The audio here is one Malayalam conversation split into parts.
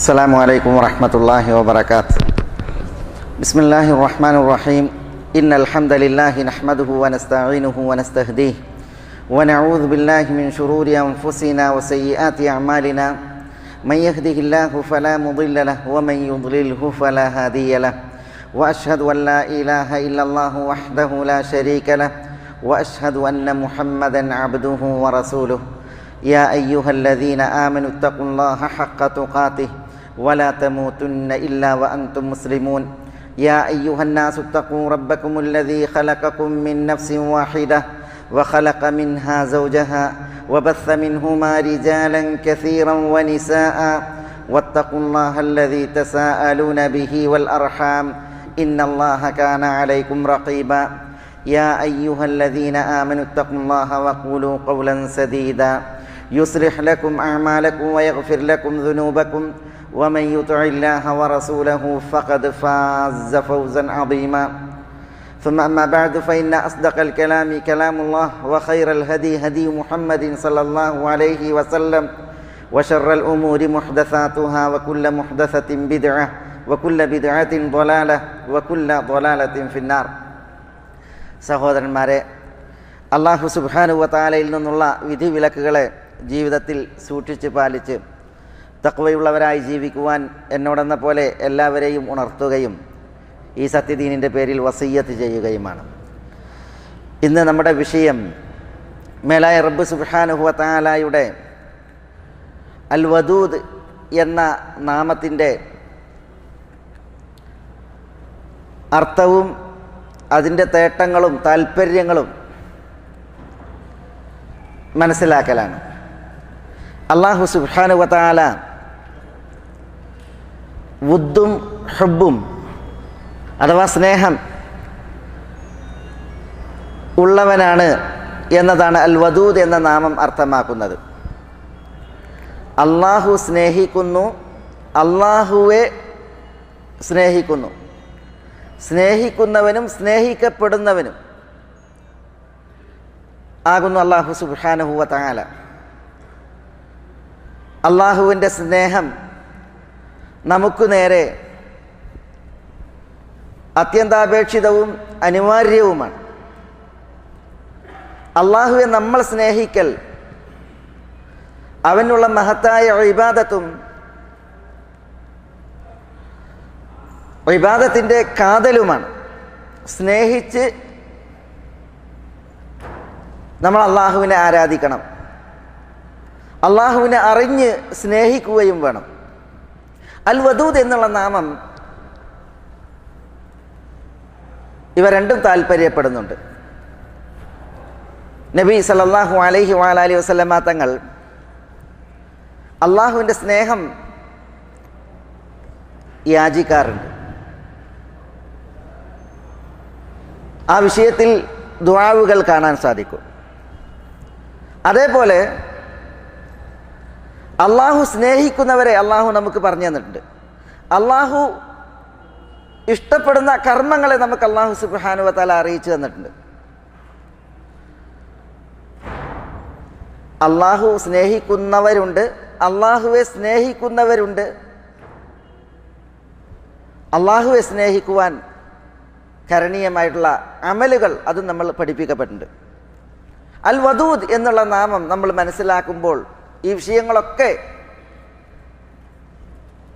Assalamu alaikum warahmatullahi wabarakatuh. Bismillahirrahmanirrahim. Innal hamdalillahi nahmaduhu wa nasta'inuhu wa nastahdihi wa na'udzu billahi min shururi anfusina wa sayyiati a'malina. Man yahdihillahu fala mudilla lahu wa man yudlilhu fala hadiya lahu. Wa ashhadu an la ilaha illallah wahdahu la sharika lahu wa ashhadu anna Muhammadan 'abduhu wa rasuluhu. Ya ayyuhalladzina amanu ittaqullaha haqqa tuqatih wa la tamutunna illa wa antum muslimun. Ya ayyuhan nasu ittaqu rabbakumul ladzi khalaqakum min nafsin wahidah wa khalaqa minha zawjaha wa batha minhuma rijalan katsiran wa nisaa'a wattaqullaha alladzi tasaaluna bihi wal arham innallaha kana 'alaykum raqiba. Ya ayyuhalladzina amanu ittaqullaha wa qulu qawlan sadida yuslih lakum a'malakum wa yaghfir lakum dhunubakum wa man yuti'illaha wa rasulahu faqad fazza fawzan 'azima. Thumma amma ba'du fa inna asdaqal kalami kalamullah wa khairal hadi hadi Muhammadin sallallahu alaihi wasallam wa sharral umuri muhdatsatuha wa kullu muhdatsatin bid'ah wa kullu bid'atin dhalalah wa kullu dhalalatin finnar. സഹോദരന്മാരെ, അല്ലാഹു സുബ്ഹാനഹു വ തആലയിൽ നിന്നുള്ള വിധിവിലക്കുകളെ ജീവിതത്തിൽ സൂക്ഷിച്ച് പാലിച്ച് തഖ്വയുള്ളവരായി ജീവിക്കുവാൻ എന്നോടെന്ന പോലെ എല്ലാവരെയും ഉണർത്തുകയും ഈ സത്യദീനിൻ്റെ പേരിൽ വസിയ്യത്ത് ചെയ്യുകയുമാണ്. ഇന്ന് നമ്മുടെ വിഷയം മേലായ റബ്ബ് സുബ്ഹാനഹു വ തആലയുടെ അൽ വദൂദ് എന്ന നാമത്തിൻ്റെ അർത്ഥവും അതിൻ്റെ തേട്ടങ്ങളും താൽപ്പര്യങ്ങളും മനസ്സിലാക്കലാണ്. അല്ലാഹു സുബ്ഹാനഹു വ തആല വുദ്ദും ഹുബ്ബും അഥവാ സ്നേഹം ഉള്ളവനാണ് എന്നതാണ് അൽ വദൂദ് എന്ന നാമം അർത്ഥമാക്കുന്നത്. അല്ലാഹു സ്നേഹിക്കുന്നു, അല്ലാഹുവെ സ്നേഹിക്കുന്നു. സ്നേഹിക്കുന്നവനും സ്നേഹിക്കപ്പെടുന്നവനും ആകുന്നു അല്ലാഹു സുബ്ഹാനഹു വ തആല. അല്ലാഹുവിൻ്റെ സ്നേഹം നമുക്ക് നേരെ അത്യന്താപേക്ഷിതവും അനിവാര്യവുമാണ്. അല്ലാഹുവെ നമ്മൾ സ്നേഹിക്കൽ അവനുള്ള മഹത്തായ ഇബാദത്തും ഇബാദത്തിൻ്റെ കാതലുമാണ്. സ്നേഹിച്ച് നമ്മൾ അള്ളാഹുവിനെ ആരാധിക്കണം. അള്ളാഹുവിനെ അറിഞ്ഞ് സ്നേഹിക്കുകയും വേണം. അൽ വദൂദ് എന്നുള്ള നാമം ഇവ രണ്ടും താല്പര്യപ്പെടുന്നുണ്ട്. നബി സല്ലല്ലാഹു അലൈഹി വഅലിഹി വസല്ലമ തങ്ങൾ അള്ളാഹുവിൻ്റെ സ്നേഹം യാചിക്കാറുണ്ട്. ആ വിഷയത്തിൽ ദുആവുകൾ കാണാൻ സാധിക്കും. അതേപോലെ അള്ളാഹു സ്നേഹിക്കുന്നവരെ അള്ളാഹു നമുക്ക് പറഞ്ഞു തന്നിട്ടുണ്ട്. അള്ളാഹു ഇഷ്ടപ്പെടുന്ന കർമ്മങ്ങളെ നമുക്ക് അള്ളാഹു സുബ്ഹാനഹു വ തആല അറിയിച്ചു തന്നിട്ടുണ്ട്. അള്ളാഹു സ്നേഹിക്കുന്നവരുണ്ട്, അള്ളാഹുവെ സ്നേഹിക്കുന്നവരുണ്ട്. അള്ളാഹുവെ സ്നേഹിക്കുവാൻ കരണീയമായിട്ടുള്ള അമലുകൾ അത് നമ്മൾ പഠിപ്പിക്കപ്പെട്ടിട്ടുണ്ട്. അൽ വദൂദ് എന്നുള്ള നാമം നമ്മൾ മനസ്സിലാക്കുമ്പോൾ ഈ വിഷയങ്ങളൊക്കെ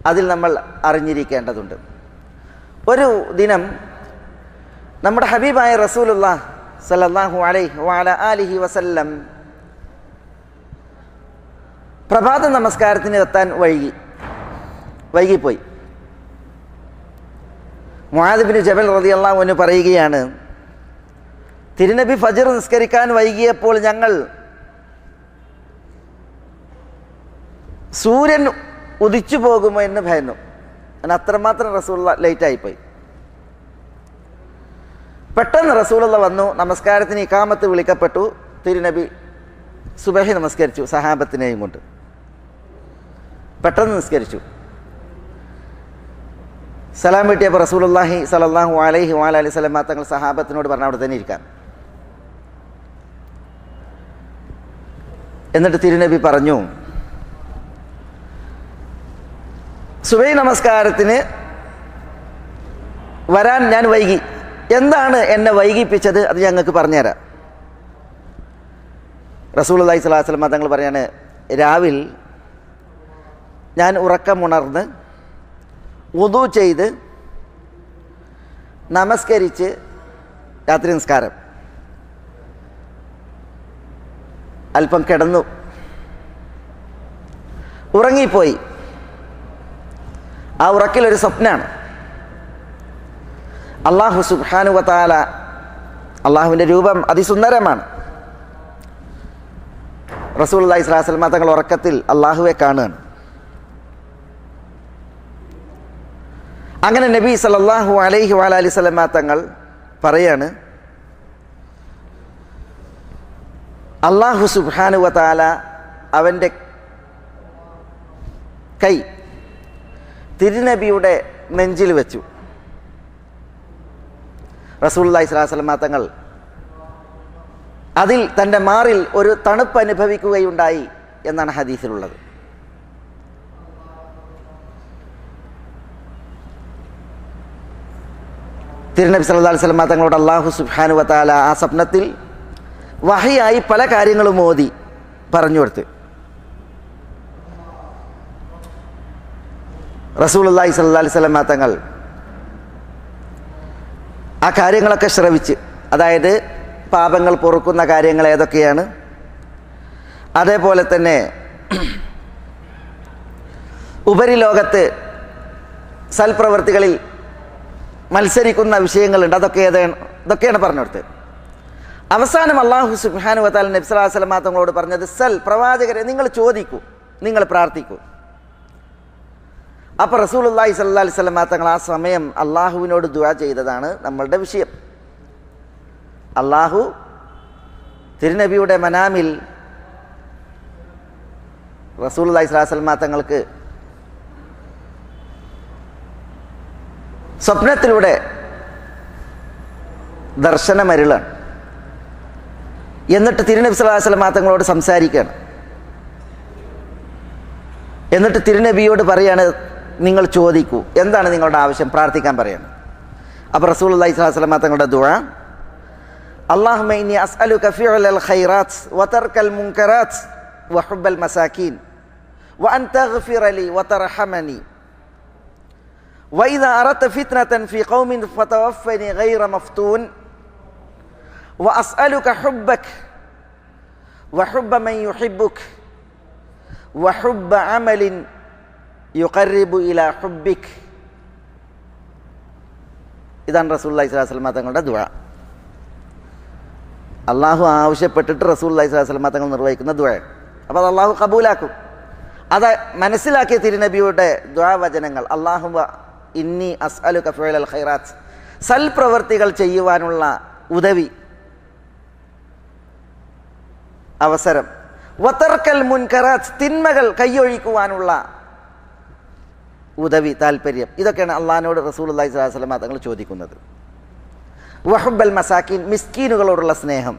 അതിൽ നമ്മൾ അറിഞ്ഞിരിക്കേണ്ടതുണ്ട്. ഒരു ദിനം നമ്മുടെ ഹബീബായ റസൂലുള്ളാഹി സ്വല്ലല്ലാഹു അലൈഹി വഅല ആലിഹി വസല്ലം പ്രഭാത നമസ്കാരത്തിന് എത്താൻ വൈകിപ്പോയി. മുആദ് ബിൻ ജബൽ റളിയല്ലാഹു അൻഹു പറയുകയാണ്, തിരുനബി ഫജ്ർ നിസ്കരിക്കാൻ വൈകിയപ്പോൾ ഞങ്ങൾ സൂര്യൻ ഉദിച്ചു പോകുമോ എന്ന് ഭയന്നു. അത്രമാത്രം റസൂലുള്ളാഹി ലേറ്റായിപ്പോയി. പെട്ടെന്ന് റസൂലുള്ളാഹി വന്നു. നമസ്കാരത്തിന് ഇഖാമത്ത് വിളിക്കപ്പെട്ടു. തിരുനബി സുബഹി നമസ്കരിച്ചു സഹാബത്തിനെയും കൊണ്ട്. പെട്ടെന്ന് നിസ്കരിച്ചു. സലാം വീട്ടിയപ്പോൾ റസൂലുള്ളാഹി സ്വല്ലല്ലാഹു അലൈഹി വഅലിഹി വസല്ലം തങ്ങൾ സഹാബത്തിനോട് പറഞ്ഞു അവിടെ തന്നെ ഇരിക്കാൻ. എന്നിട്ട് തിരുനബി പറഞ്ഞു, സുബഹി നമസ്കാരത്തിന് വരാൻ ഞാൻ വൈകി. എന്താണ് എന്നെ വൈകിപ്പിച്ചത്? അത് ഞങ്ങൾക്ക് പറഞ്ഞുതരാം. റസൂലുള്ളാഹി സ്വല്ലല്ലാഹു അലൈഹി വസല്ലം തങ്ങൾ പറയാണ്, രാവിലെ ഞാൻ ഉറക്കമുണർന്ന് വുദു ചെയ്ത് നമസ്കരിച്ച് രാത്രി നിസ്കാരം അല്പം കിടന്നു, ഉറങ്ങിപ്പോയി. ആ ഉറക്കിലൊരു സ്വപ്നമാണ്. അല്ലാഹു സുബ്ഹാനഹു വ തആല, അള്ളാഹുവിൻ്റെ രൂപം അതിസുന്ദരമാണ്. റസൂലുള്ളാഹി സ്വല്ലല്ലാഹു അലൈഹി വസല്ലം തങ്ങൾ ഉറക്കത്തിൽ അള്ളാഹുവെ കാണുകയാണ്. അങ്ങനെ നബി സല്ലല്ലാഹു അലൈഹി വഅലൈഹി വസല്ലം തങ്ങൾ പറയാണ്, അല്ലാഹു സുബ്ഹാനഹു വ തആല അവൻ്റെ കൈ തിരുനബിയുടെ നെഞ്ചിൽ വെച്ചു. റസൂലുള്ളാഹി സ്വല്ലല്ലാഹു അലൈഹി വസല്ലം തങ്ങൾ അതിൽ തൻ്റെ മാറിൽ ഒരു തണുപ്പ് അനുഭവിക്കുകയുണ്ടായി എന്നാണ് ഹദീസിലുള്ളത്. തിരുനബി സല്ലല്ലാഹു അലൈഹി വസല്ലം തങ്ങളോട് അല്ലാഹു സുബ്ഹാനഹു വ തആല ആ സ്വപ്നത്തിൽ വഹിയായി പല കാര്യങ്ങളും ഓതി പറഞ്ഞു കൊടുത്ത്. റസൂലുള്ളാഹി സ്വല്ലല്ലാഹു അലൈഹി വസല്ലം തങ്ങൾ ആ കാര്യങ്ങളൊക്കെ ശ്രവിച്ച്, അതായത് പാപങ്ങൾ പൊറുക്കുന്ന കാര്യങ്ങൾ ഏതൊക്കെയാണ്, അതേപോലെ തന്നെ ഉപരിലോകത്ത് സൽപ്രവൃത്തികളിൽ മത്സരിക്കുന്ന വിഷയങ്ങളുണ്ട്, ഇതൊക്കെയാണ് പറഞ്ഞു കൊടുത്തത്. അവസാനം അല്ലാഹു സുബ്ഹാനഹു വ തആല നബി സല്ലല്ലാഹു അലൈഹി വസല്ലം തങ്ങളോട് പറഞ്ഞത്, പ്രവാചകരെ നിങ്ങൾ ചോദിക്കൂ, നിങ്ങൾ പ്രാർത്ഥിക്കൂ. അപ്പോൾ റസൂലുള്ളാഹി സ്വല്ലല്ലാഹു അലൈഹി വസല്ലം തങ്ങൾ ആ സമയം അള്ളാഹുവിനോട് ദുആ ചെയ്തതാണ് നമ്മളുടെ വിഷയം. അള്ളാഹു തിരുനബിയുടെ മനാമിൽ റസൂലുള്ളാഹി സ്വല്ലല്ലാഹു അലൈഹി വസല്ലം തങ്ങൾക്ക് സ്വപ്നത്തിലൂടെ ദർശനമരുളാണ്. എന്നിട്ട് തിരുനബി സല്ലല്ലാഹു അലൈഹി വസല്ലം തങ്ങളോട് സംസാരിക്കുകയാണ്. എന്നിട്ട് തിരുനബിയോട് പറയാണ്, നിങ്ങൾ ചോദിക്കൂ, എന്താണ് നിങ്ങളുടെ ആവശ്യം, പ്രാർത്ഥിക്കാൻ പറയാണ്. അപ്പോൾ റസൂലുള്ളാഹി സ്വല്ലല്ലാഹു അലൈഹി വസല്ലം തങ്ങളുടെ ദുആ, അല്ലാഹുമ്മ ഇന്നി അസ്അലുക ഫിഅലൽ ഖൈറാത്ത് വതർക്കൽ മുൻകറാത്ത് വഹുബ്ബൽ മസാകീൻ വഅൻ തഗ്ഫിറ ലി വതർഹമനി വഇദാ അറദ്ത ഫിത്നതൻ ഫീ ഖൗമിൻ ഫതവഫനി ഗൈറ മഫ്തൂൻ വഅസ്അലുക ഹുബ്ബക വഹുബ്ബ മൻ യുഹിബ്ബുക വഹുബ്ബ അമലിൻ യുഖർരിബു ഇലാ ഹുബ്ബിക്. ഇതാണ് റസൂലുള്ളാഹി സ്വല്ലല്ലാഹു അലൈഹി വസല്ലം തങ്ങളുടെ ദുആ. അള്ളാഹു ആവശ്യപ്പെട്ടിട്ട് റസൂലുള്ളാഹി സ്വല്ലല്ലാഹു അലൈഹി വസല്ലം തങ്ങൾ നിർവഹിക്കുന്ന ദുആ. അപ്പോൾ അത് അള്ളാഹു കബൂലാക്കും. അത് മനസ്സിലാക്കിയ തിരുനബിയുടെ ദുആ വചനങ്ങൾ, അല്ലാഹുമ്മ ഇന്നി അസ്അലുക ഫിഅലൽ ഖൈറാത്ത്, സൽപ്രവർത്തികൾ ചെയ്യുവാനുള്ള ഉദവി, അവസരം, വതർക്കൽ മുൻകറാത്ത്, തിന്മകൾ കൈയൊഴിക്കുവാനുള്ള ഉദവി, താല്പര്യം. ഇതൊക്കെയാണ് അള്ളാഹിനോട് റസൂലുള്ളാഹി സ്വല്ലല്ലാഹു അലൈഹി വസല്ലം തങ്ങൾ ചോദിക്കുന്നത്. വഹുബ്ബൽ മസാക്കീൻ, മിസ്കീനുകളോടുള്ള സ്നേഹം,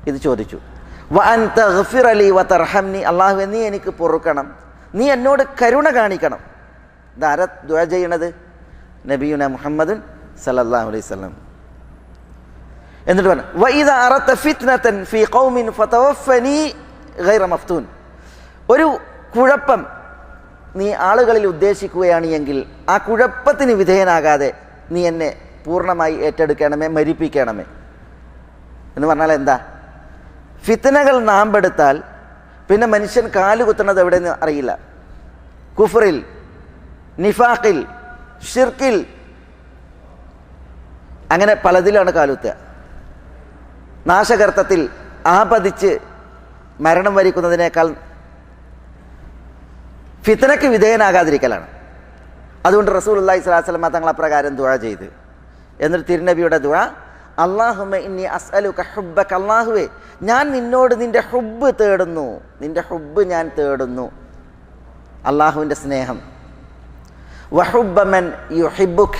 ഇത് ചോദിച്ചു. വഅൻ തഗ്ഫിറ ലി വതർഹംനി, അല്ലാഹുവേ നീ എനിക്ക് പൊറുക്കണം, നീ എന്നോട് കരുണ കാണിക്കണം. ഇതാരാ ദുആ ചെയ്യണത്? നബിയുന മുഹമ്മദുൻ സല്ലല്ലാഹു അലൈഹി വസല്ലം. എന്നിട്ട് പറഞ്ഞു, വഇദാ അറദ്ത ഫിത്നതൻ ഫീ ഖൗമിൻ ഫതവഫനി ഗൈറ മഫ്തൂൻ, ഒരു കുഴപ്പം നീ ആളുകളിൽ ഉദ്ദേശിക്കുകയാണ് എങ്കിൽ ആ കുഴപ്പത്തിന് വിധേയനാകാതെ നീ എന്നെ പൂർണ്ണമായി ഏറ്റെടുക്കണമേ, മരിപ്പിക്കണമേ. എന്ന് പറഞ്ഞാൽ എന്താ? ഫിത്നകൾ നാമ്പെടുത്താൽ പിന്നെ മനുഷ്യൻ കാലുകുത്തുന്നത് എവിടെയെന്ന് അറിയില്ല. കുഫറിൽ, നിഫാഖിൽ, ഷിർക്കിൽ, അങ്ങനെ പലതിലാണ് കാലുത്തുക. നാശകർത്തത്തിൽ ആപതിച്ച് മരണം വരിക്കുന്നതിനേക്കാൾ ഫിത്നയ്ക്ക് വിധേയനാകാതിരിക്കലാണ്. അതുകൊണ്ട് റസൂലുള്ളാഹി സ്വല്ലല്ലാഹു അലൈഹി വസല്ലം തങ്ങൾ അപ്രകാരം ദുആ ചെയ്ത്. എന്നിട്ട് തിരുനബിയുടെ ദുആ, അല്ലാഹുമ്മ ഇന്നി അസ്അലുക ഹുബ്ബക, അല്ലാഹുവേ ഞാൻ നിന്നോട് നിൻ്റെ ഹുബ്ബ് തേടുന്നു, നിൻ്റെ ഹുബ്ബ് ഞാൻ തേടുന്നു, അല്ലാഹുവിൻ്റെ സ്നേഹം. വഹുബ്ബ മൻ യുഹിബ്ബുക,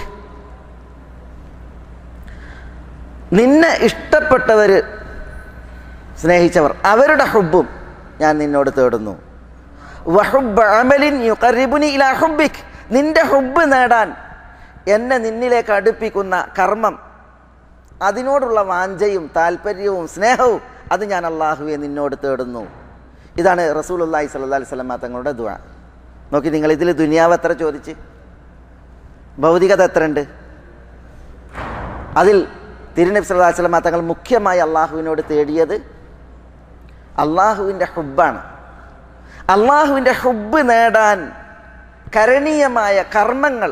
നിന്നെ ഇഷ്ടപ്പെട്ടവർ, സ്നേഹിച്ചവർ, അവരുടെ ഹുബ്ബും ഞാൻ നിന്നോട് തേടുന്നു. വഹുബ്ബ അമലിൻ യുഖർരിബുനി ഇലാ ഹുബ്ബിക്, നിന്റെ ഹുബ്ബ് നേടാൻ എന്നെ നിന്നിലേക്ക് അടുപ്പിക്കുന്ന കർമ്മം, അതിനോടുള്ള വാഞ്ചയും താല്പര്യവും സ്നേഹവും, അത് ഞാൻ അള്ളാഹുവെ നിന്നോട് തേടുന്നു. ഇതാണ് റസൂലുള്ളാഹി സ്വല്ലല്ലാഹി അലൈഹി വസല്ലം തങ്ങളുടെ ദുആ. നോക്കി നിങ്ങൾ, ഇതിൽ ദുനിയാവ് എത്ര ചോദിച്ച്, ഭൗതികത എത്ര ഉണ്ട്? അതിൽ തിരുനബി സല്ലല്ലാഹു അലൈഹി വസല്ലം തങ്ങൾ മുഖ്യമായി അള്ളാഹുവിനോട് തേടിയത് അള്ളാഹുവിൻ്റെ ഹുബ്ബാണ്. അള്ളാഹുവിൻ്റെ ഹുബ്ബ് നേടാൻ കരണീയമായ കർമ്മങ്ങൾ,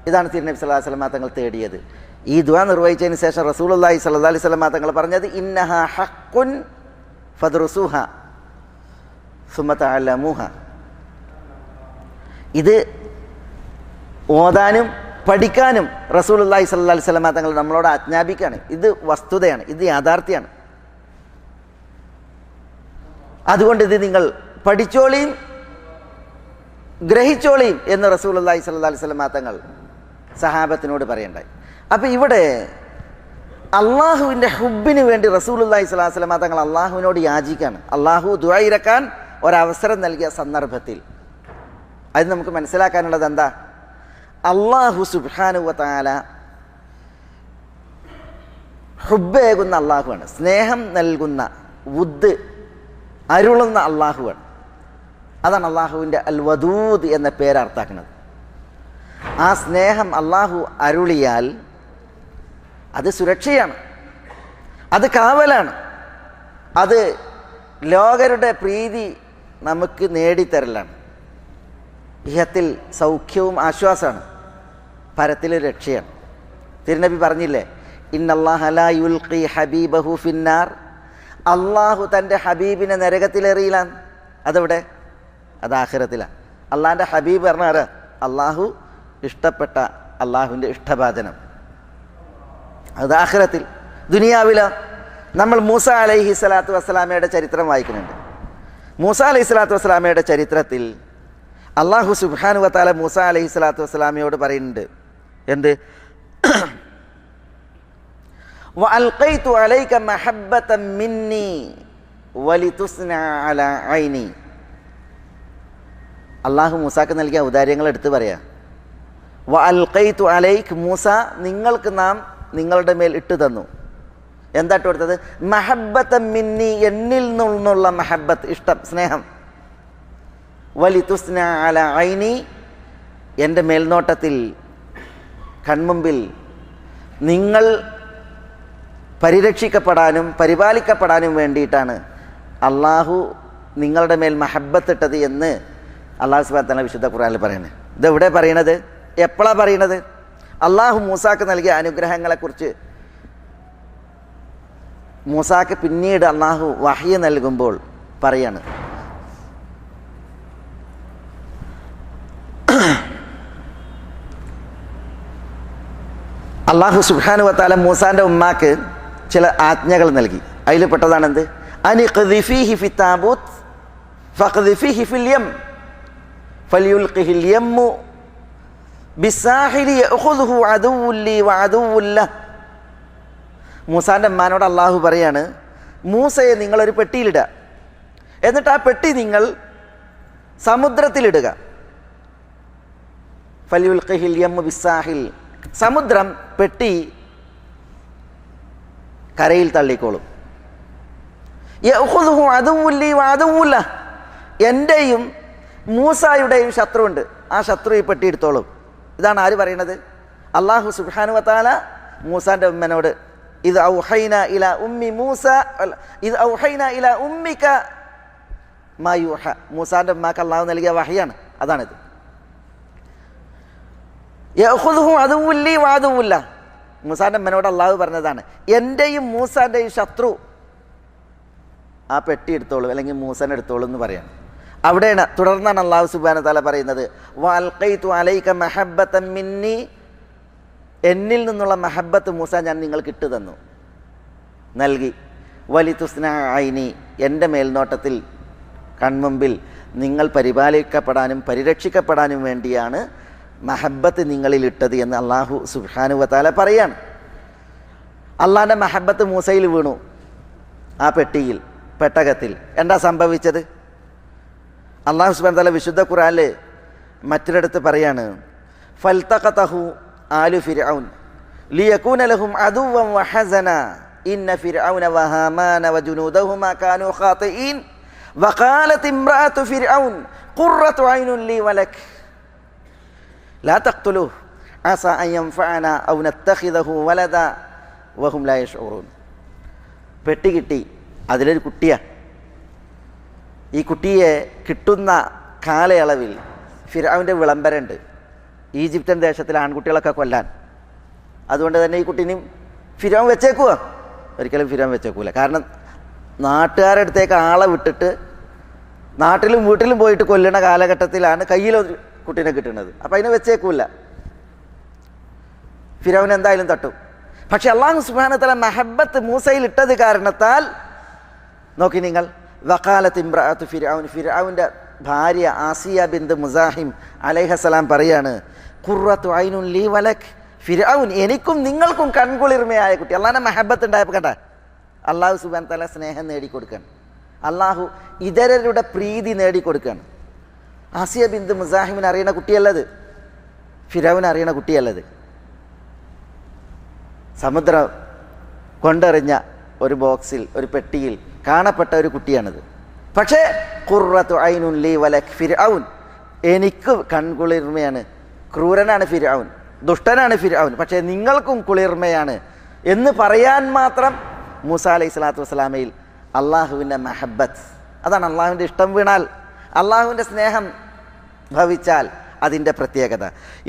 ഇതാണ് തിരുനബി സല്ലല്ലാഹു അലൈഹി വസല്ലം തങ്ങൾ തേടിയത്. ഈ ദുആ നിർവഹിച്ചതിന് ശേഷം റസൂലുള്ളാഹി സ്വല്ലല്ലാഹി അലൈഹി വസല്ലം തങ്ങൾ പറഞ്ഞത് ഇന്നഹാ ഹഖ്ഖുൻ ഫദ്റുസുഹാ സുമ്മ തഅല്ലമുഹാ. ഇത് ഓതാനും പഠിക്കാനും റസൂലുള്ളാഹി സ്വല്ലല്ലാഹി അലൈഹി വസല്ലം തങ്ങൾ നമ്മളോട് ആജ്ഞാപിക്കുകയാണ്. ഇത് വസ്തുതയാണ്, ഇത് യാഥാർത്ഥ്യമാണ്. അതുകൊണ്ട് ഇത് നിങ്ങൾ പഠിച്ചോളിയും ഗ്രഹിച്ചോളിയും എന്ന് റസൂലുള്ളാഹി സ്വല്ലല്ലാഹി അലൈഹി വസല്ലം തങ്ങൾ സഹാബത്തിനോട് പറയണ്ടായി. അപ്പം ഇവിടെ അള്ളാഹുവിൻ്റെ ഹുബ്ബിന് വേണ്ടി റസൂലുള്ളാഹി സ്വല്ലല്ലാഹി അലൈഹി വസല്ലം തങ്ങൾ അള്ളാഹുവിനോട് യാചിക്കാണ്. അള്ളാഹു ദുആ ഇറക്കാൻ ഒരവസരം നൽകിയ സന്ദർഭത്തിൽ അത് നമുക്ക് മനസ്സിലാക്കാനുള്ളത് എന്താ? അള്ളാഹു സുബ്ഹാനഹു വ തആല ഹുബ്ബേകുന്ന അള്ളാഹുവാണ്, സ്നേഹം നൽകുന്ന, വുദ് അരുളുന്ന അള്ളാഹുവാണ്. അതാണ് അള്ളാഹുവിൻ്റെ അൽ വദൂദ് എന്ന പേരർത്ഥാക്കുന്നത്. ആ സ്നേഹം അള്ളാഹു അരുളിയാൽ അത് സുരക്ഷയാണ്, അത് കാവലാണ്, അത് ലോകരുടെ പ്രീതി നമുക്ക് നേടിത്തരലാണ്. ഇഹത്തിൽ സൗഖ്യവും ആശ്വാസമാണ്, പരത്തിൽ രക്ഷയാണ്. തിരുനബി പറഞ്ഞില്ലേ, ഇന്നല്ലാഹ ലാ യുൽഖി ഹബീബഹു ഫിന്നാർ, അള്ളാഹു തൻ്റെ ഹബീബിനെ നരകത്തിലെറിയിലാണ്. അതെവിടെ? അത് ആഖിറത്തിലാണ്. അള്ളാഹിൻ്റെ ഹബീബ് പറഞ്ഞാൽ അള്ളാഹു ഇഷ്ടപ്പെട്ട അള്ളാഹുവിൻ്റെ ഇഷ്ടഭാജനം, അത് ആഖിറത്തിൽ. ദുനിയാവിലോ നമ്മൾ മൂസ അലൈഹി സ്വലാത്തു വസ്സലാമയുടെ ചരിത്രം വായിക്കുന്നുണ്ട്. മൂസ അലൈഹി സ്വലാത്തു വസ്സലാമയുടെ ചരിത്രത്തിൽ അള്ളാഹു സുബ്ഹാനഹു വ തആല മൂസ അലൈഹി സ്വലാത്തു വസ്സലാമയോട് പറയുന്നുണ്ട്, എന്ത്? വഅൽഖൈതു അലൈക മഹബ്ബതൻ മിന്നി വലിതുസ്ന അലാ ഐനി. അള്ളാഹു മൂസാക്ക് നൽകിയ ഔദാര്യങ്ങൾ എടുത്ത് പറയാം. വഅൽഖൈതു അലൈക, മൂസ നിങ്ങൾക്ക് നാം നിങ്ങളുടെ മേൽ ഇട്ടു തന്നു. എന്താ ഇട്ട് കൊടുത്തത്? മഹബ്ബതൻ മിന്നി, എന്നിൽ നിന്നുള്ള മഹബ്ബത്ത്, ഇഷ്ടം, സ്നേഹം. വലിതുസ്ന അലാ ഐനി, എൻ്റെ മേൽനോട്ടത്തിൽ, കൺമുമ്പിൽ നിങ്ങൾ പരിരക്ഷിക്കപ്പെടാനും പരിപാലിക്കപ്പെടാനും വേണ്ടിയിട്ടാണ് അള്ളാഹു നിങ്ങളുടെ മേൽ മഹബ്ബത്തിട്ടത് എന്ന് അള്ളാഹു സുബ്ഹാനഹു വ തആല വിശുദ്ധ ഖുർആനിൽ പറയുന്നത്. ഇതെവിടെ പറയണത്? എപ്പോഴാണ് പറയണത്? അള്ളാഹു മൂസാക്ക് നൽകിയ അനുഗ്രഹങ്ങളെക്കുറിച്ച് മൂസാക്ക് പിന്നീട് അള്ളാഹു വഹ്യ് നൽകുമ്പോൾ പറയാണ്. അള്ളാഹു സുബ്ഹാനഹു വ തആല മൂസാൻ്റെ ഉമ്മാക്ക് ചില ആജ്ഞകൾ നൽകി. അതിൽ പെട്ടതാണെന്ത്? അനിഖ്ദിഫീഹി ഫി താബൂത്ത് ഫഖ്ദിഫീഹി ഫിൽ യം ഫലിയുൽഖിഹിൽ യമ്മു ബിസ്സാഹിലി യഅഖുദുഹു അദുവ്വുൻ ലി വഅദുവ്വുൻ ലഹ്. മൂസാൻ്റെ ഉമ്മാനോട് അള്ളാഹു പറയാണ്, മൂസയെ നിങ്ങളൊരു പെട്ടിയിലിടുക, എന്നിട്ട് ആ പെട്ടി നിങ്ങൾ സമുദ്രത്തിലിടുക. ഫലിയുൽഖിഹിൽ യമ്മു ബിസ്സാഹിൽ, സമുദ്രം പെട്ടി കരയിൽ തള്ളിക്കോളും. യഅഖുദുഹു അദുവ്വുൻ ലി വഅദുവ്വുൻ ലഹ്, എൻ്റെയും മൂസായുടെയും ശത്രുവുണ്ട്, ആ ശത്രു ഈ പെട്ടി എടുത്തോളും. ഇതാണ് ആര് പറയണത്? അള്ളാഹു സുബ്ഹാനഹു വ തആല മൂസാൻ്റെ ഉമ്മനോട് ഇത് ഔഹൈന ഇലാ ഉമ്മി മൂസ ഇത് ഔഹൈന ഇലാ ഉമ്മിക മാ യൂഹ, മൂസാൻ്റെ ഉമ്മാക്ക് അള്ളാഹു നൽകിയ വഹയാണ്, അതാണിത്. യഅഖുദുഹു അദുവ്വുൻ ലി വഅദുവ്വുൻ ലഹ്, മൂസാൻ്റെ ഉമ്മനോട് അള്ളാഹു പറഞ്ഞതാണ്, എൻ്റെയും മൂസാൻ്റെയും ശത്രു ആ പെട്ടി എടുത്തോളൂ, അല്ലെങ്കിൽ മൂസനെ എടുത്തോളൂ എന്ന് പറയാണ്. അവിടെയാണ് തുടർന്നാണ് അള്ളാഹു സുബ്ഹാനഹു വ തആല പറയുന്നത്, വഅൽഖൈതു അലൈക മഹബ്ബതൻ മിന്നി, എന്നിൽ നിന്നുള്ള മഹബ്ബത്ത് മൂസ ഞാൻ നിങ്ങൾക്ക് ഇട്ടു തന്നു, നൽകി. വലിതുസ്ന ഐനി, എൻ്റെ മേൽനോട്ടത്തിൽ, കൺമുമ്പിൽ നിങ്ങൾ പരിപാലിക്കപ്പെടാനും പരിരക്ഷിക്കപ്പെടാനും വേണ്ടിയാണ് മഹബ്ബത്ത് നിങ്ങളിൽ ഇട്ടത് എന്ന് അള്ളാഹു സുബ്ഹാനഹു വ തആല പറയാണ്. അള്ളാഹിൻ്റെ മഹബ്ബത്ത് മൂസയിൽ വീണു, ആ പെട്ടിയിൽ, പെട്ടകത്തിൽ. എന്താ സംഭവിച്ചത്? അല്ലാഹു സുബ്ഹാനഹു വ തആല വിശുദ്ധ ഖുർആനിൽ മറ്റൊരിടത്ത് പറയാണ്, ഫൽതഖതഹു ആലു ഫിർഔൻ ലിയകൂന ലഹും അദുവ്വൻ വഹസന ഇന്ന ഫിർഔന വഹാമാന വജുനൂദഹുമാ കാനൂ ഖാതിഈൻ വഖാലത് ഇംറഅതു ഫിർഔൻ ഖുറത്തു ഐനുൻ ലി വലക് ലാ തഖ്തുലുഹു അസാ അൻ യൻഫഅന ഔ നത്തഖിദഹു വലദ വഹും ലാ യശ്ഉറൂൻ. പെട്ടി കിട്ടി, അതിലൊരു കുട്ടിയാണ്. ഈ കുട്ടിയെ കിട്ടുന്ന കാലയളവിൽ ഫിർഔൻ്റെ വിളംബരമുണ്ട്, ഈജിപ്ഷ്യൻ ദേശത്തിലെ ആൺകുട്ടികളൊക്കെ കൊല്ലാൻ. അതുകൊണ്ട് തന്നെ ഈ കുട്ടീനെയും ഫിർഔൻ വെച്ചേക്കുക? ഒരിക്കലും ഫിർഔൻ വെച്ചേക്കൂല. കാരണം നാട്ടുകാരുടെ അടുത്തേക്ക് ആളെ വിട്ടിട്ട് നാട്ടിലും വീട്ടിലും പോയിട്ട് കൊല്ലണ കാലഘട്ടത്തിലാണ് കയ്യിലൊരു കുട്ടീനെ കിട്ടുന്നത്. അപ്പം അതിനെ വെച്ചേക്കൂല, ഫിർഔൻ എന്തായാലും തട്ടും. പക്ഷെ അല്ലാഹു സുബ്ഹാനഹു വ തആല മഹബ്ബത്ത് മൂസയിൽ ഇട്ടത് കാരണത്താൽ നോക്കി നിങ്ങൾ, വഖാലത്ത് ഇംറഅതു ഫിർഔൻ, ഫിർഔൻ്റെ ഭാര്യ ആസിയ ബിന്ത് മുസാഹിം അലൈഹിസ്സലാം പറയാണ്, ഖുറത്തു ഐനുൻ ലീ വലക്, ഫിർഔൻ എനിക്കും നിങ്ങൾക്കും കൺകുളിർമയായ കുട്ടി. അള്ളാഹിൻ്റെ മഹബത്ത് ഉണ്ടായപ്പോൾ കേട്ട അള്ളാഹു സുബ്ഹാനഹു വ തആല സ്നേഹം നേടിക്കൊടുക്കുകയാണ്, അള്ളാഹു ഇതരരുടെ പ്രീതി നേടിക്കൊടുക്കുകയാണ്. ആസിയ ബിന്ത് മുസാഹിമിന് അറിയണ കുട്ടിയല്ലത്, ഫിർഔൻ അറിയണ കുട്ടിയല്ലത്. സമുദ്രം കൊണ്ടെറിഞ്ഞ ഒരു ബോക്സിൽ, ഒരു പെട്ടിയിൽ കാണപ്പെട്ട ഒരു കുട്ടിയാണിത്. പക്ഷേ ഖുറത്തു ഐനുൻ ലീ വലക്, ഫിർഔൻ എനിക്ക് കൺകുളിർമയാണ്. ക്രൂരനാണ് ഫിർഔൻ, ദുഷ്ടനാണ് ഫിർഔൻ, പക്ഷേ നിങ്ങൾക്കും കുളിർമയാണ് എന്ന് പറയാൻ മാത്രം മൂസ അലൈഹി സ്വലാത്തു വസ്സലാമയിൽ അള്ളാഹുവിൻ്റെ മഹബത്ത്, അതാണ് അള്ളാഹുവിൻ്റെ ഇഷ്ടം വീണാൽ, അള്ളാഹുവിൻ്റെ സ്നേഹം ഭവിച്ചാൽ അതിൻ്റെ പ്രത്യേകത.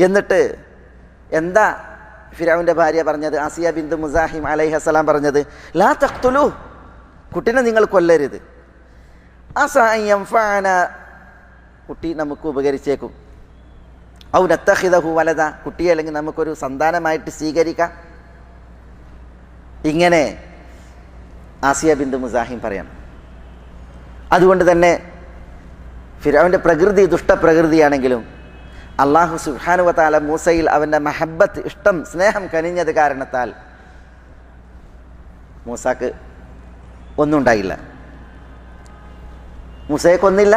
എന്നിട്ട് എന്താ ഫിർഔൻ്റെ ഭാര്യ പറഞ്ഞത്? ആസിയ ബിന്ത് മുസാഹിം അലൈഹിസ്സലാം പറഞ്ഞത്, ലാ തഖ്തുലൂ, കുട്ടിനെ നിങ്ങൾ കൊല്ലരുത്. അസാ അൻ യൻഫഅന, കുട്ടി നമുക്ക് ഉപകരിച്ചേക്കും. ഔ നത്തഖിദഹു വലദ, കുട്ടിയെ അല്ലെങ്കിൽ നമുക്കൊരു സന്താനമായിട്ട് സ്വീകരിക്കാം. ഇങ്ങനെ ആസിയ ബിന്ത് മുസാഹിം പറയാം. അതുകൊണ്ട് തന്നെ ഫിർഔൻ്റെ പ്രകൃതി ദുഷ്ടപ്രകൃതിയാണെങ്കിലും അല്ലാഹു സുബ്ഹാനഹു വ തആല മൂസയിൽ അവൻ്റെ മഹബത്ത്, ഇഷ്ടം, സ്നേഹം കനിഞ്ഞത് കാരണത്താൽ മൂസാക്ക് ഒന്നും ഉണ്ടായില്ല, മൂസയെ കൊന്നില്ല.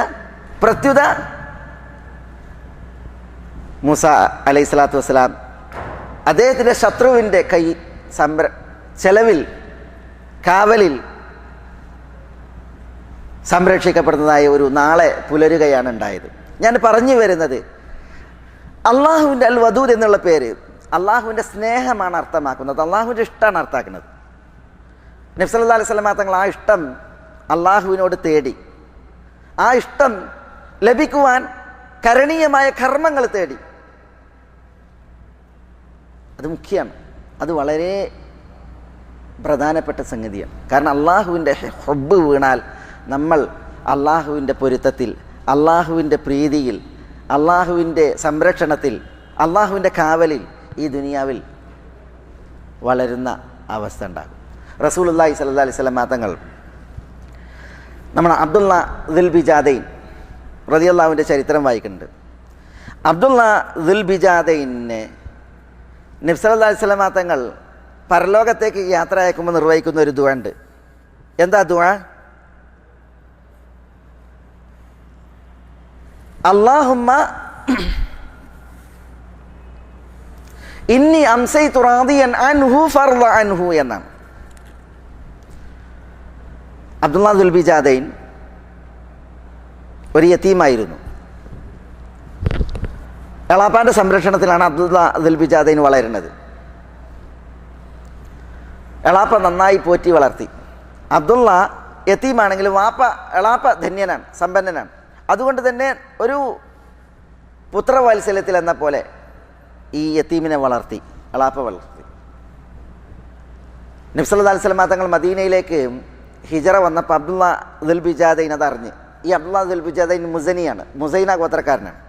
പ്രത്യുത മൂസ അലൈഹി സ്വലാത്തു വസ്സലാം അദ്ദേഹത്തിൻ്റെ ശത്രുവിൻ്റെ കൈ ചെലവിൽ, കാവലിൽ സംരക്ഷിക്കപ്പെടുന്നതായ ഒരു നാളെ പുലരുകയാണ് ഉണ്ടായത്. ഞാൻ പറഞ്ഞു വരുന്നത്, അള്ളാഹുവിൻ്റെ അൽ വദൂദ് എന്നുള്ള പേര് അള്ളാഹുവിൻ്റെ സ്നേഹമാണ് അർത്ഥമാക്കുന്നത്, അള്ളാഹുവിൻ്റെ ഇഷ്ടമാണ് അർത്ഥമാക്കുന്നത്. നബി സല്ലല്ലാഹു അലൈഹി വസല്ലം തങ്ങൾ ആ ഇഷ്ടം അള്ളാഹുവിനോട് തേടി, ആ ഇഷ്ടം ലഭിക്കുവാൻ കരണീയമായ കർമ്മങ്ങൾ തേടി. അത് മുഖ്യമാണ്, അത് വളരെ പ്രധാനപ്പെട്ട സംഗതിയാണ്. കാരണം അള്ളാഹുവിൻ്റെ ഹുബ്ബ് വീണാൽ നമ്മൾ അള്ളാഹുവിൻ്റെ പൊരുത്തത്തിൽ, അള്ളാഹുവിൻ്റെ പ്രീതിയിൽ, അള്ളാഹുവിൻ്റെ സംരക്ഷണത്തിൽ, അള്ളാഹുവിൻ്റെ കാവലിൽ ഈ ദുനിയാവിൽ വളരുന്ന അവസ്ഥ ഉണ്ടാകും. റസൂലുള്ളാഹി സ്വല്ലല്ലാഹു അലൈഹി വസല്ലം തങ്ങൾ നമ്മൾ അബ്ദുള്ള ദുൽ ബിജാദൈൻ റളിയല്ലാഹുവിൻ്റെ ചരിത്രം വായിക്കുന്നുണ്ട്. അബ്ദുള്ള ദുൽ ബിജാദൈനെ നബി സല്ലല്ലാഹു അലൈഹി വസല്ലം തങ്ങൾ പരലോകത്തേക്ക് യാത്ര അയക്കുമ്പോൾ നിർവഹിക്കുന്ന ഒരു ദുആ ഉണ്ട്. എന്താ ദുആ? അല്ലാഹുമ്മ ഇന്നി അംസൈതു റാദിയൻ അൻഹു ഫർള അൻഹു എന്നാണ്. അബ്ദുള്ള ദുൽ ബിജാദൈൻ ഒരു യതീമായിരുന്നു. എളാപ്പാൻ്റെ സംരക്ഷണത്തിലാണ് അബ്ദുള്ള ദുൽ ബിജാദൈൻ വളരുന്നത്. എളാപ്പ നന്നായി പോറ്റി വളർത്തി. അബ്ദുള്ള യതീമാണെങ്കിലും എളാപ്പ ധന്യനാണ്, സമ്പന്നനാണ്. അതുകൊണ്ട് തന്നെ ഒരു പുത്രവാത്സല്യത്തിൽ എന്ന പോലെ ഈ യതീമിനെ വളർത്തി, എളാപ്പ വളർത്തി. നബി സല്ലല്ലാഹു അലൈഹി വസല്ലം തങ്ങൾ മദീനയിലേക്ക് ഹിജറ വന്നപ്പോൾ അബ്ദുള്ള ദുൽ ബിജാദൈൻ അതറിഞ്ഞ്. ഈ അബ്ദുള്ള ദുൽ ബിജാദൈൻ മുസനിയാണ്, മുസൈന ഗോത്രക്കാരനാണ്.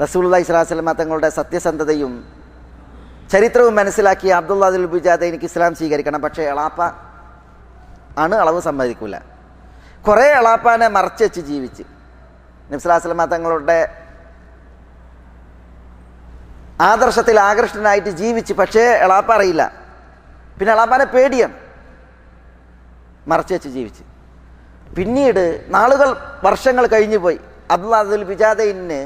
റസൂലുള്ളാഹി സ്വല്ലല്ലാഹു അലൈഹി വസല്ലം തങ്ങളുടെ സത്യസന്ധതയും ചരിത്രവും മനസ്സിലാക്കി അബ്ദുള്ള ദുൽ ബിജാദൈനിക്ക് ഇസ്ലാം സ്വീകരിക്കണം. പക്ഷേ എളാപ്പ അളവ് സമ്മതിക്കില്ല. കുറേ എളാപ്പാനെ മറച്ചു വെച്ച് ജീവിച്ച് നബി സല്ലല്ലാഹു അലൈഹി വസല്ലം തങ്ങളുടെ ആദർശത്തിൽ ആകർഷ്ടനായിട്ട് ജീവിച്ച്. പക്ഷേ എളാപ്പ അറിയില്ല. പിന്നെ എളാപ്പാനെ പേടിയാണ്, മറച്ചു വെച്ച് ജീവിച്ച്. പിന്നീട് നാളുകൾ വർഷങ്ങൾ കഴിഞ്ഞു പോയി. അബ്ദുൽ ബിജാദൈന്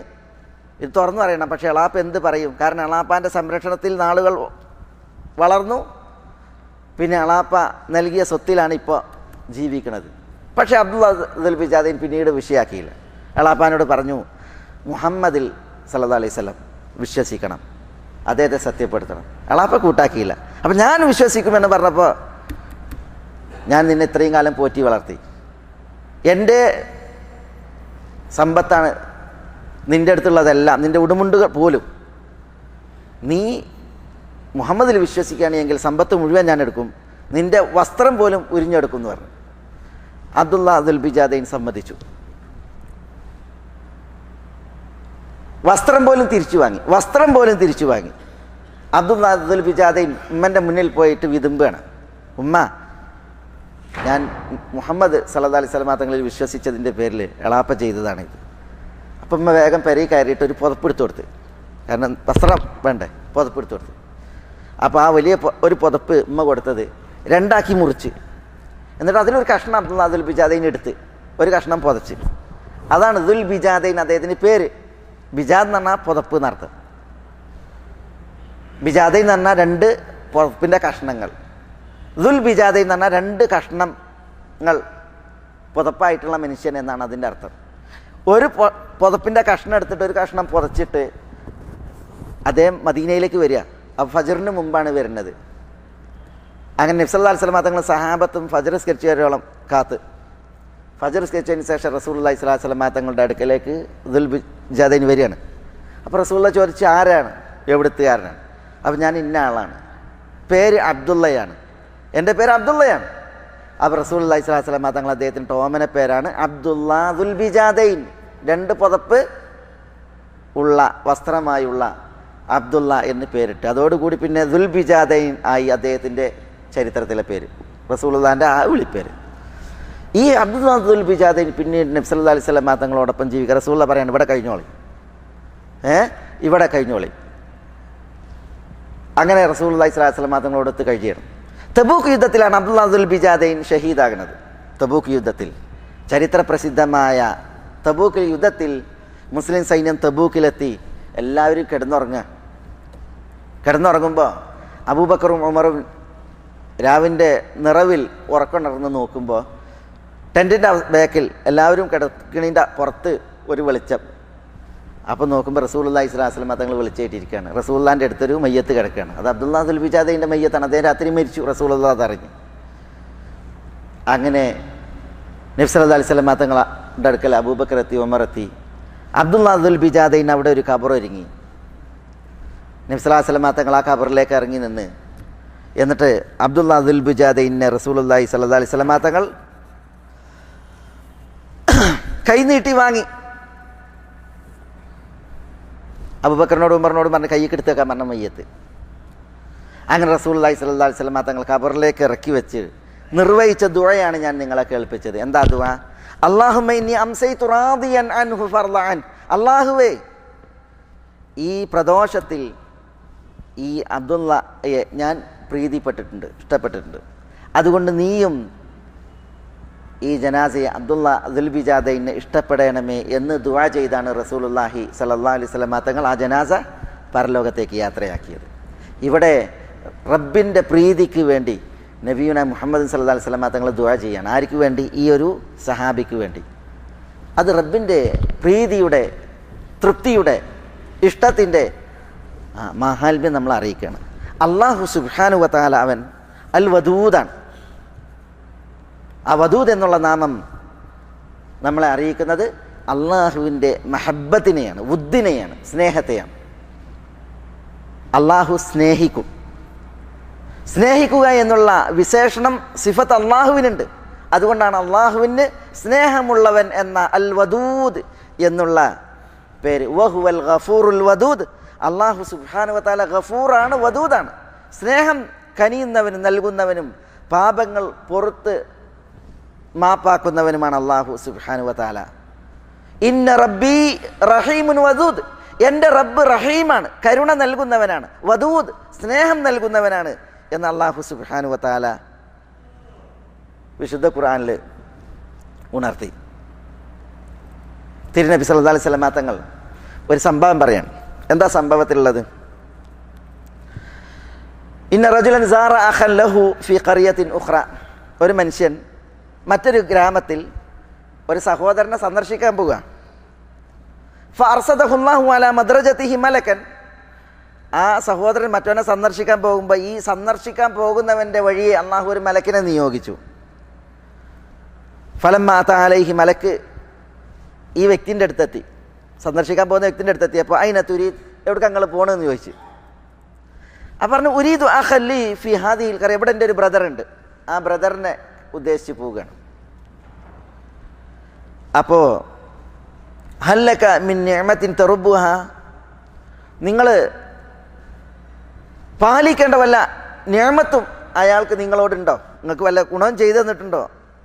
ഇത് തുറന്നു പറയണം, പക്ഷേ എളാപ്പ എന്ത് പറയും? കാരണം എളാപ്പാൻ്റെ സംരക്ഷണത്തിൽ നാളുകൾ വളർന്നു. പിന്നെ എളാപ്പ നൽകിയ സ്വത്തിലാണ് ഇപ്പോൾ ജീവിക്കുന്നത്. പക്ഷേ അബ്ദുൽ ബിജാദൈൻ പിന്നീട് വിഷയാക്കിയില്ല. എളാപ്പാനോട് പറഞ്ഞു, മുഹമ്മദിൽ സല്ലല്ലാഹു അലൈഹി വസല്ലം വിശ്വസിക്കണം, അദ്ദേഹത്തെ സത്യപ്പെടുത്തണം. എളാപ്പ കൂട്ടാക്കിയില്ല. അപ്പം ഞാൻ വിശ്വസിക്കുമെന്ന് പറഞ്ഞപ്പോൾ, ഞാൻ നിന്നെ ഇത്രയും കാലം പോറ്റി വളർത്തി, എൻ്റെ സമ്പത്താണ് നിൻ്റെ അടുത്തുള്ളതെല്ലാം, നിൻ്റെ ഉടുമുണ്ടുകൾ പോലും നീ മുഹമ്മദിൽ വിശ്വസിക്കുകയാണെങ്കിൽ സമ്പത്ത് മുഴുവൻ ഞാൻ എടുക്കും, നിൻ്റെ വസ്ത്രം പോലും ഉരിഞ്ഞെടുക്കും എന്ന് പറഞ്ഞു. അബ്ദുൽ ബിജാദൈൻ സമ്മതിച്ചു. വസ്ത്രം പോലും തിരിച്ചു വാങ്ങി. അബ്ദുൽ ബിജാദൈൻ ഉമ്മൻ്റെ മുന്നിൽ പോയിട്ട് വിതുമ്പാണ്, ഉമ്മ, ഞാൻ മുഹമ്മദ് സല്ലല്ലാഹു അലൈഹി വസല്ലം തങ്ങളിൽ വിശ്വസിച്ചതിൻ്റെ പേരിൽ എളാപ്പ ചെയ്തതാണിത്. അപ്പം ഉമ്മ വേഗം പെരയിൽ കയറിയിട്ട് ഒരു പുതപ്പെടുത്തു കൊടുത്ത്, കാരണം വസ്ത്രം വേണ്ടേ, പുതപ്പെടുത്തു കൊടുത്ത്. അപ്പോൾ ആ വലിയ ഒരു പുതപ്പ് ഉമ്മ കൊടുത്തത് രണ്ടാക്കി മുറിച്ച്, എന്നിട്ട് അതിലൊരു കഷ്ണം അബ്ദുൽ ബിജാദൈൻ എടുത്ത് ഒരു കഷ്ണം പുതച്ച്. അതാണ് ദുൽ ബിജാദൈൻ അദ്ദേഹത്തിൻ്റെ പേര്. ബിജാദ് എന്ന് പറഞ്ഞാൽ പുതപ്പ് എന്നർത്ഥം. ബിജാദൈൻ എന്ന് പറഞ്ഞാൽ രണ്ട് പുതപ്പിൻ്റെ കഷ്ണങ്ങൾ. ദുൽ ബിജാദൈൻ എന്ന് പറഞ്ഞാൽ രണ്ട് കഷ്ണങ്ങൾ പുതപ്പായിട്ടുള്ള മനുഷ്യൻ എന്നാണ് അതിൻ്റെ അർത്ഥം. ഒരു പുതപ്പിൻ്റെ കഷ്ണം എടുത്തിട്ട് ഒരു കഷ്ണം പുതച്ചിട്ട് അദ്ദേഹം മദീനയിലേക്ക് വരിക. അപ്പോൾ ഫജറിന് മുമ്പാണ് വരുന്നത്. അങ്ങനെ നബി സല്ലല്ലാഹു അലൈഹി വസല്ലം തങ്ങൾ സഹാബത്തും ഫജർ സ്കെച്ചുവരോളം കാത്ത്, ഫജർ സ്കെച്ചതിന് ശേഷം റസൂലുള്ളാഹി സ്വല്ലല്ലാഹു അലൈഹി വസല്ലം തങ്ങളുടെ അടുക്കലേക്ക് ദുൽ ബിജാദൈൻ വരികയാണ്. അപ്പോൾ റസൂലുള്ളാഹി ചോദിച്ചു, ആരാണ്, എവിടുത്തുകാരനാണ്? അപ്പോൾ ഞാൻ ഇന്ന ആളാണ്, പേര് അബ്ദുള്ളയാണ്, എൻ്റെ പേര് അബ്ദുള്ളയാണ്. അപ്പോൾ റസൂലുള്ളാഹി സ്വല്ലല്ലാഹു അലൈഹി വസല്ലം തങ്ങൾ അദ്ദേഹത്തിൻ്റെ ഓമന പേരാണ് അബ്ദുല്ലാ ദുൽ ബിജാദൈൻ, രണ്ട് പുതപ്പ് ഉള്ള വസ്ത്രമായുള്ള അബ്ദുള്ള എന്ന് പേരിട്ട്. അതോടുകൂടി പിന്നെ ദുൽ ബിജാദൈൻ ആയി അദ്ദേഹത്തിൻ്റെ ചരിത്രത്തിലെ പേര്, റസൂലുള്ളാഹിൻ്റെ ആ വിളിപ്പേര്. ഈ അബ്ദുൽ ബിജാദൈൻ പിന്നീട് നബി സല്ലല്ലാഹു അലൈഹി വസല്ലം തങ്ങളോടൊപ്പം ജീവിക്കുക. റസൂലുള്ളാഹി പറയാണ്, ഇവിടെ കഴിഞ്ഞോളി, ഇവിടെ കഴിഞ്ഞോളി. അങ്ങനെ റസൂലുള്ളാഹി സ്വല്ലല്ലാഹു അലൈഹി വസല്ലം തങ്ങളോടൊത്ത് കഴിയണം. തബൂക്ക് യുദ്ധത്തിലാണ് അബ്ദുൽ ബിജാദൈൻ ഷഹീദാകുന്നത്. തബൂക്ക് യുദ്ധത്തിൽ, ചരിത്ര പ്രസിദ്ധമായ തബൂക്ക് യുദ്ധത്തിൽ മുസ്ലിം സൈന്യം തബൂക്കിലെത്തി. എല്ലാവരും കിടന്നുറങ്ങുമ്പോൾ അബൂബക്കറും ഉമറും രാവിൻ്റെ നിറവിൽ ഉറക്കമുണർന്ന് നോക്കുമ്പോൾ ടെൻറ്റിൻ്റെ ബാക്കിൽ എല്ലാവരും കിടക്കണീൻ്റെ പുറത്ത് ഒരു വെളിച്ചം. അപ്പോൾ നോക്കുമ്പോൾ റസൂലുള്ളാഹി സ്വല്ലല്ലാഹു അലൈഹി വസല്ലം തങ്ങൾ വിളിച്ചേറ്റിരിക്കുകയാണ്. റസൂലുള്ളാഹിൻ്റെ അടുത്തൊരു മയ്യത്ത് കിടക്കുകയാണ്. അത് അബ്ദുൽ ബിജാദൈൻ്റെ മയ്യത്താണ്. അദ്ദേഹം രാത്രി മരിച്ചു. റസൂലുള്ളാഹി അതറിഞ്ഞു. അങ്ങനെ നബി സല്ലല്ലാഹു അലൈഹി വസല്ലം തങ്ങളുടെ അടുക്കൽ അബൂബക്കർ എത്തി, ഉമർ എത്തി. അബ്ദുൽ ബിജാദൈൻ അവിടെ ഒരു ഖബർ ഒരുങ്ങി. നബി സല്ലല്ലാഹു അലൈഹി വസല്ലം തങ്ങൾ ആ ഖബറിലേക്ക് ഇറങ്ങി നിന്ന്, എന്നിട്ട് അബ്ദുൽ ബിജാദൈനെ റസൂലുള്ളാഹി സ്വല്ലല്ലാഹു അലൈഹി വസല്ലം തങ്ങൾ കൈ നീട്ടി വാങ്ങി. അബൂബക്കറിനോടും ഉമറിനോടും പറഞ്ഞ് കൈയ്ക്ക് എടുത്തേക്കാൻ പറഞ്ഞ മയ്യത്ത്. അങ്ങനെ റസൂലുള്ളാഹി സ്വല്ലല്ലാഹു അലൈഹി വസല്ലം തങ്ങൾ ഖബറിലേക്ക് ഇറക്കി വെച്ച് നിർവഹിച്ച ദുആയാണ് ഞാൻ നിങ്ങളെ കേൾപ്പിച്ചത്. എന്താ ദുആ? അല്ലാഹുമ്മ ഇന്നി അംസൈതു റാദിയൻ അൻഹു ഫർളഅൻ. അല്ലാഹുവേ, ഈ പ്രദോഷത്തിൽ ഈ അബ്ദുള്ളയെ ഞാൻ പ്രീതിപ്പെട്ടിട്ടുണ്ട്, ഇഷ്ടപ്പെട്ടിട്ടുണ്ട്. അതുകൊണ്ട് നീയും ഈ ജനാസയെ അബ്ദുൽ ബിജാദൈനെ ഇഷ്ടപ്പെടണമേ എന്ന് ദുആ ചെയ്താണ് റസൂലുള്ളാഹി സ്വല്ലല്ലാഹു അലൈഹി വസല്ലം തങ്ങൾ ആ ജനാസ പരലോകത്തേക്ക് യാത്രയാക്കിയത്. ഇവിടെ റബ്ബിൻ്റെ പ്രീതിക്ക് വേണ്ടി നബിയുന മുഹമ്മദ് സല്ലല്ലാഹു അലൈഹി വസല്ലം തങ്ങൾ ദുആ ചെയ്യാണ്. ആർക്ക് വേണ്ടി? ഈ ഒരു സഹാബിക്ക് വേണ്ടി. അത് റബ്ബിൻ്റെ പ്രീതിയുടെ, തൃപ്തിയുടെ, ഇഷ്ടത്തിൻ്റെ മഹാത്മ്യം നമ്മൾ അറിയിക്കുകയാണ്. അല്ലാഹു സുബ്ഹാനഹു വ തആല അവൻ അൽ വദൂദാണ്. ആ വദൂദ് എന്നുള്ള നാമം നമ്മളെ അറിയിക്കുന്നത് അള്ളാഹുവിൻ്റെ മഹബ്ബത്തിനെയാണ്, വുദ്ദിനെയാണ്, സ്നേഹത്തെയാണ്. അള്ളാഹു സ്നേഹിക്കും. സ്നേഹിക്കുക എന്നുള്ള വിശേഷണം, സിഫത്ത് അള്ളാഹുവിനുണ്ട്. അതുകൊണ്ടാണ് അള്ളാഹുവിന് സ്നേഹമുള്ളവൻ എന്ന അൽ വദൂദ് എന്നുള്ള പേര്. വഹുവൽ ഗഫൂറുൽ വദൂദ്. അള്ളാഹു സുബ്ഹാനഹു വ തആല ഗഫൂറാണ്, വദൂദാണ്. സ്നേഹം കനിയുന്നവനും നൽകുന്നവനും പാപങ്ങൾ പുറത്ത് മാപ്പാക്കുന്നവനുമാണ് അള്ളാഹു സുബ്ഹാനഹു വ തആല. ഇന്ന റബ്ബി റഹീമുൻ വദൂദ്. എൻ്റെ റബ്ബ് റഹീമാണ്, കരുണ നൽകുന്നവനാണ്. വദൂദ്, സ്നേഹം നൽകുന്നവനാണ് എന്ന് അള്ളാഹു സുബ്ഹാനഹു വ തആല വിശുദ്ധ ഖുർആനിൽ ഉണർത്തി. തിരുനബി സല്ലല്ലാഹു അലൈഹി വസല്ലം തങ്ങൾ ഒരു സംഭവം പറയാണ്. എന്താ സംഭവത്തിലുള്ളത്? ഇന്ന റജുലൻ സാറ അഖൻ ലഹു ഫി ഖറിയത്തിൻ ഉഖ്റ. ഒരു മനുഷ്യൻ മറ്റൊരു ഗ്രാമത്തിൽ ഒരു സഹോദരനെ സന്ദർശിക്കാൻ പോവുക. ഫഅർസദഹു അല്ലാഹു അലാ മദ്റജതിഹി മലക്കൻ. ആ സഹോദരൻ മറ്റവനെ സന്ദർശിക്കാൻ പോകുമ്പോൾ ഈ സന്ദർശിക്കാൻ പോകുന്നവൻ്റെ വഴിയെ അള്ളാഹു ഒരു മലക്കിനെ നിയോഗിച്ചു. ഫലമ്മ അത അലൈഹി, മലക്ക് ഈ വ്യക്തിൻ്റെ അടുത്തെത്തി, സന്ദർശിക്കാൻ പോകുന്ന വ്യക്തിൻ്റെ അടുത്തെത്തി. അപ്പോൾ അയിന തുരീദ്, എവിടെ ഞങ്ങൾ പോകണമെന്ന് ചോദിച്ചു. അപ്പം പറഞ്ഞു ഉരീദു അഖല്ലി ഫി ഹാദിഹിൽ ഖറിയ, ഇവിടെ എൻ്റെ ഒരു ബ്രദറുണ്ട്, ആ ബ്രദറിനെ ഉദ്ദേശിച്ച് പോവുകയാണ്. അപ്പോൾ ഹല്ലക മിൻ നിഅമത്തിൻ തറുബുഹ, നിങ്ങൾ പാലിക്കേണ്ട വല്ല നിഅമത്തും അയാൾക്ക് നിങ്ങളോടുണ്ടോ? നിങ്ങൾക്ക് വല്ല ഗുണവും ചെയ്തു തന്നിട്ടുണ്ടോ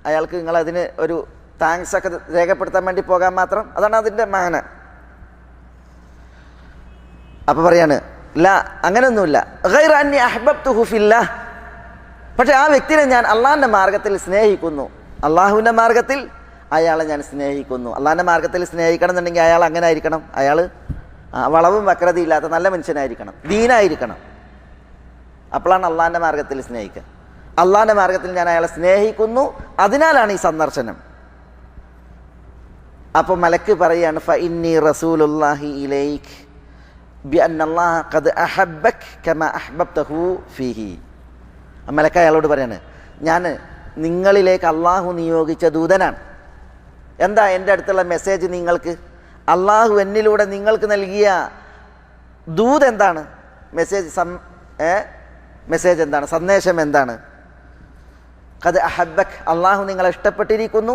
അയാൾക്ക്? നിങ്ങളതിന് ഒരു താങ്ക്സ് ഒക്കെ രേഖപ്പെടുത്താൻ വേണ്ടി പോകാൻ മാത്രം, അതാണ് അതിൻ്റെ മാന. അപ്പോൾ പറയാണ് ഇല്ല, അങ്ങനെയൊന്നുമില്ല. ഗൈറ അന്നി അഹ്ബബ്തുഹു ഫില്ലാഹ്, പക്ഷേ ആ വ്യക്തിനെ ഞാൻ അള്ളാഹിൻ്റെ മാർഗത്തിൽ സ്നേഹിക്കുന്നു, അള്ളാഹുവിൻ്റെ മാർഗത്തിൽ അയാളെ ഞാൻ സ്നേഹിക്കുന്നു. അള്ളാഹിൻ്റെ മാർഗത്തിൽ സ്നേഹിക്കണം എന്നുണ്ടെങ്കിൽ അയാൾ അങ്ങനെ ആയിരിക്കണം, അയാൾ വളവും വക്രതയില്ലാത്ത നല്ല മനുഷ്യനായിരിക്കണം, ദീനായിരിക്കണം. അപ്പോഴാണ് അള്ളാഹിൻ്റെ മാർഗത്തിൽ സ്നേഹിക്കുക. അള്ളാഹിൻ്റെ മാർഗത്തിൽ ഞാൻ അയാളെ സ്നേഹിക്കുന്നു, അതിനാലാണ് ഈ സന്ദർശനം. അപ്പോൾ മലക്ക് പറയാണ് ഫഇന്നി റസൂലുള്ളാഹി ഇലൈക് ബിഅന്നല്ലാഹ ഖദ് അഹബ്ബക് കമാ അഹ്ബബ്തഹു ഫീഹി. മലക്ക് അയാളോട് പറയാണ്, ഞാൻ നിങ്ങളിലേക്ക് അള്ളാഹു നിയോഗിച്ച ദൂതനാണ്. എന്താ എൻ്റെ അടുത്തുള്ള മെസ്സേജ് നിങ്ങൾക്ക്? അള്ളാഹു എന്നിലൂടെ നിങ്ങൾക്ക് നൽകിയ ദൂത് എന്താണ്? മെസ്സേജ് എന്താണ്? സന്ദേശം എന്താണ്? ഖദ് അഹബ്ബക്, അള്ളാഹു നിങ്ങളെ ഇഷ്ടപ്പെട്ടിരിക്കുന്നു,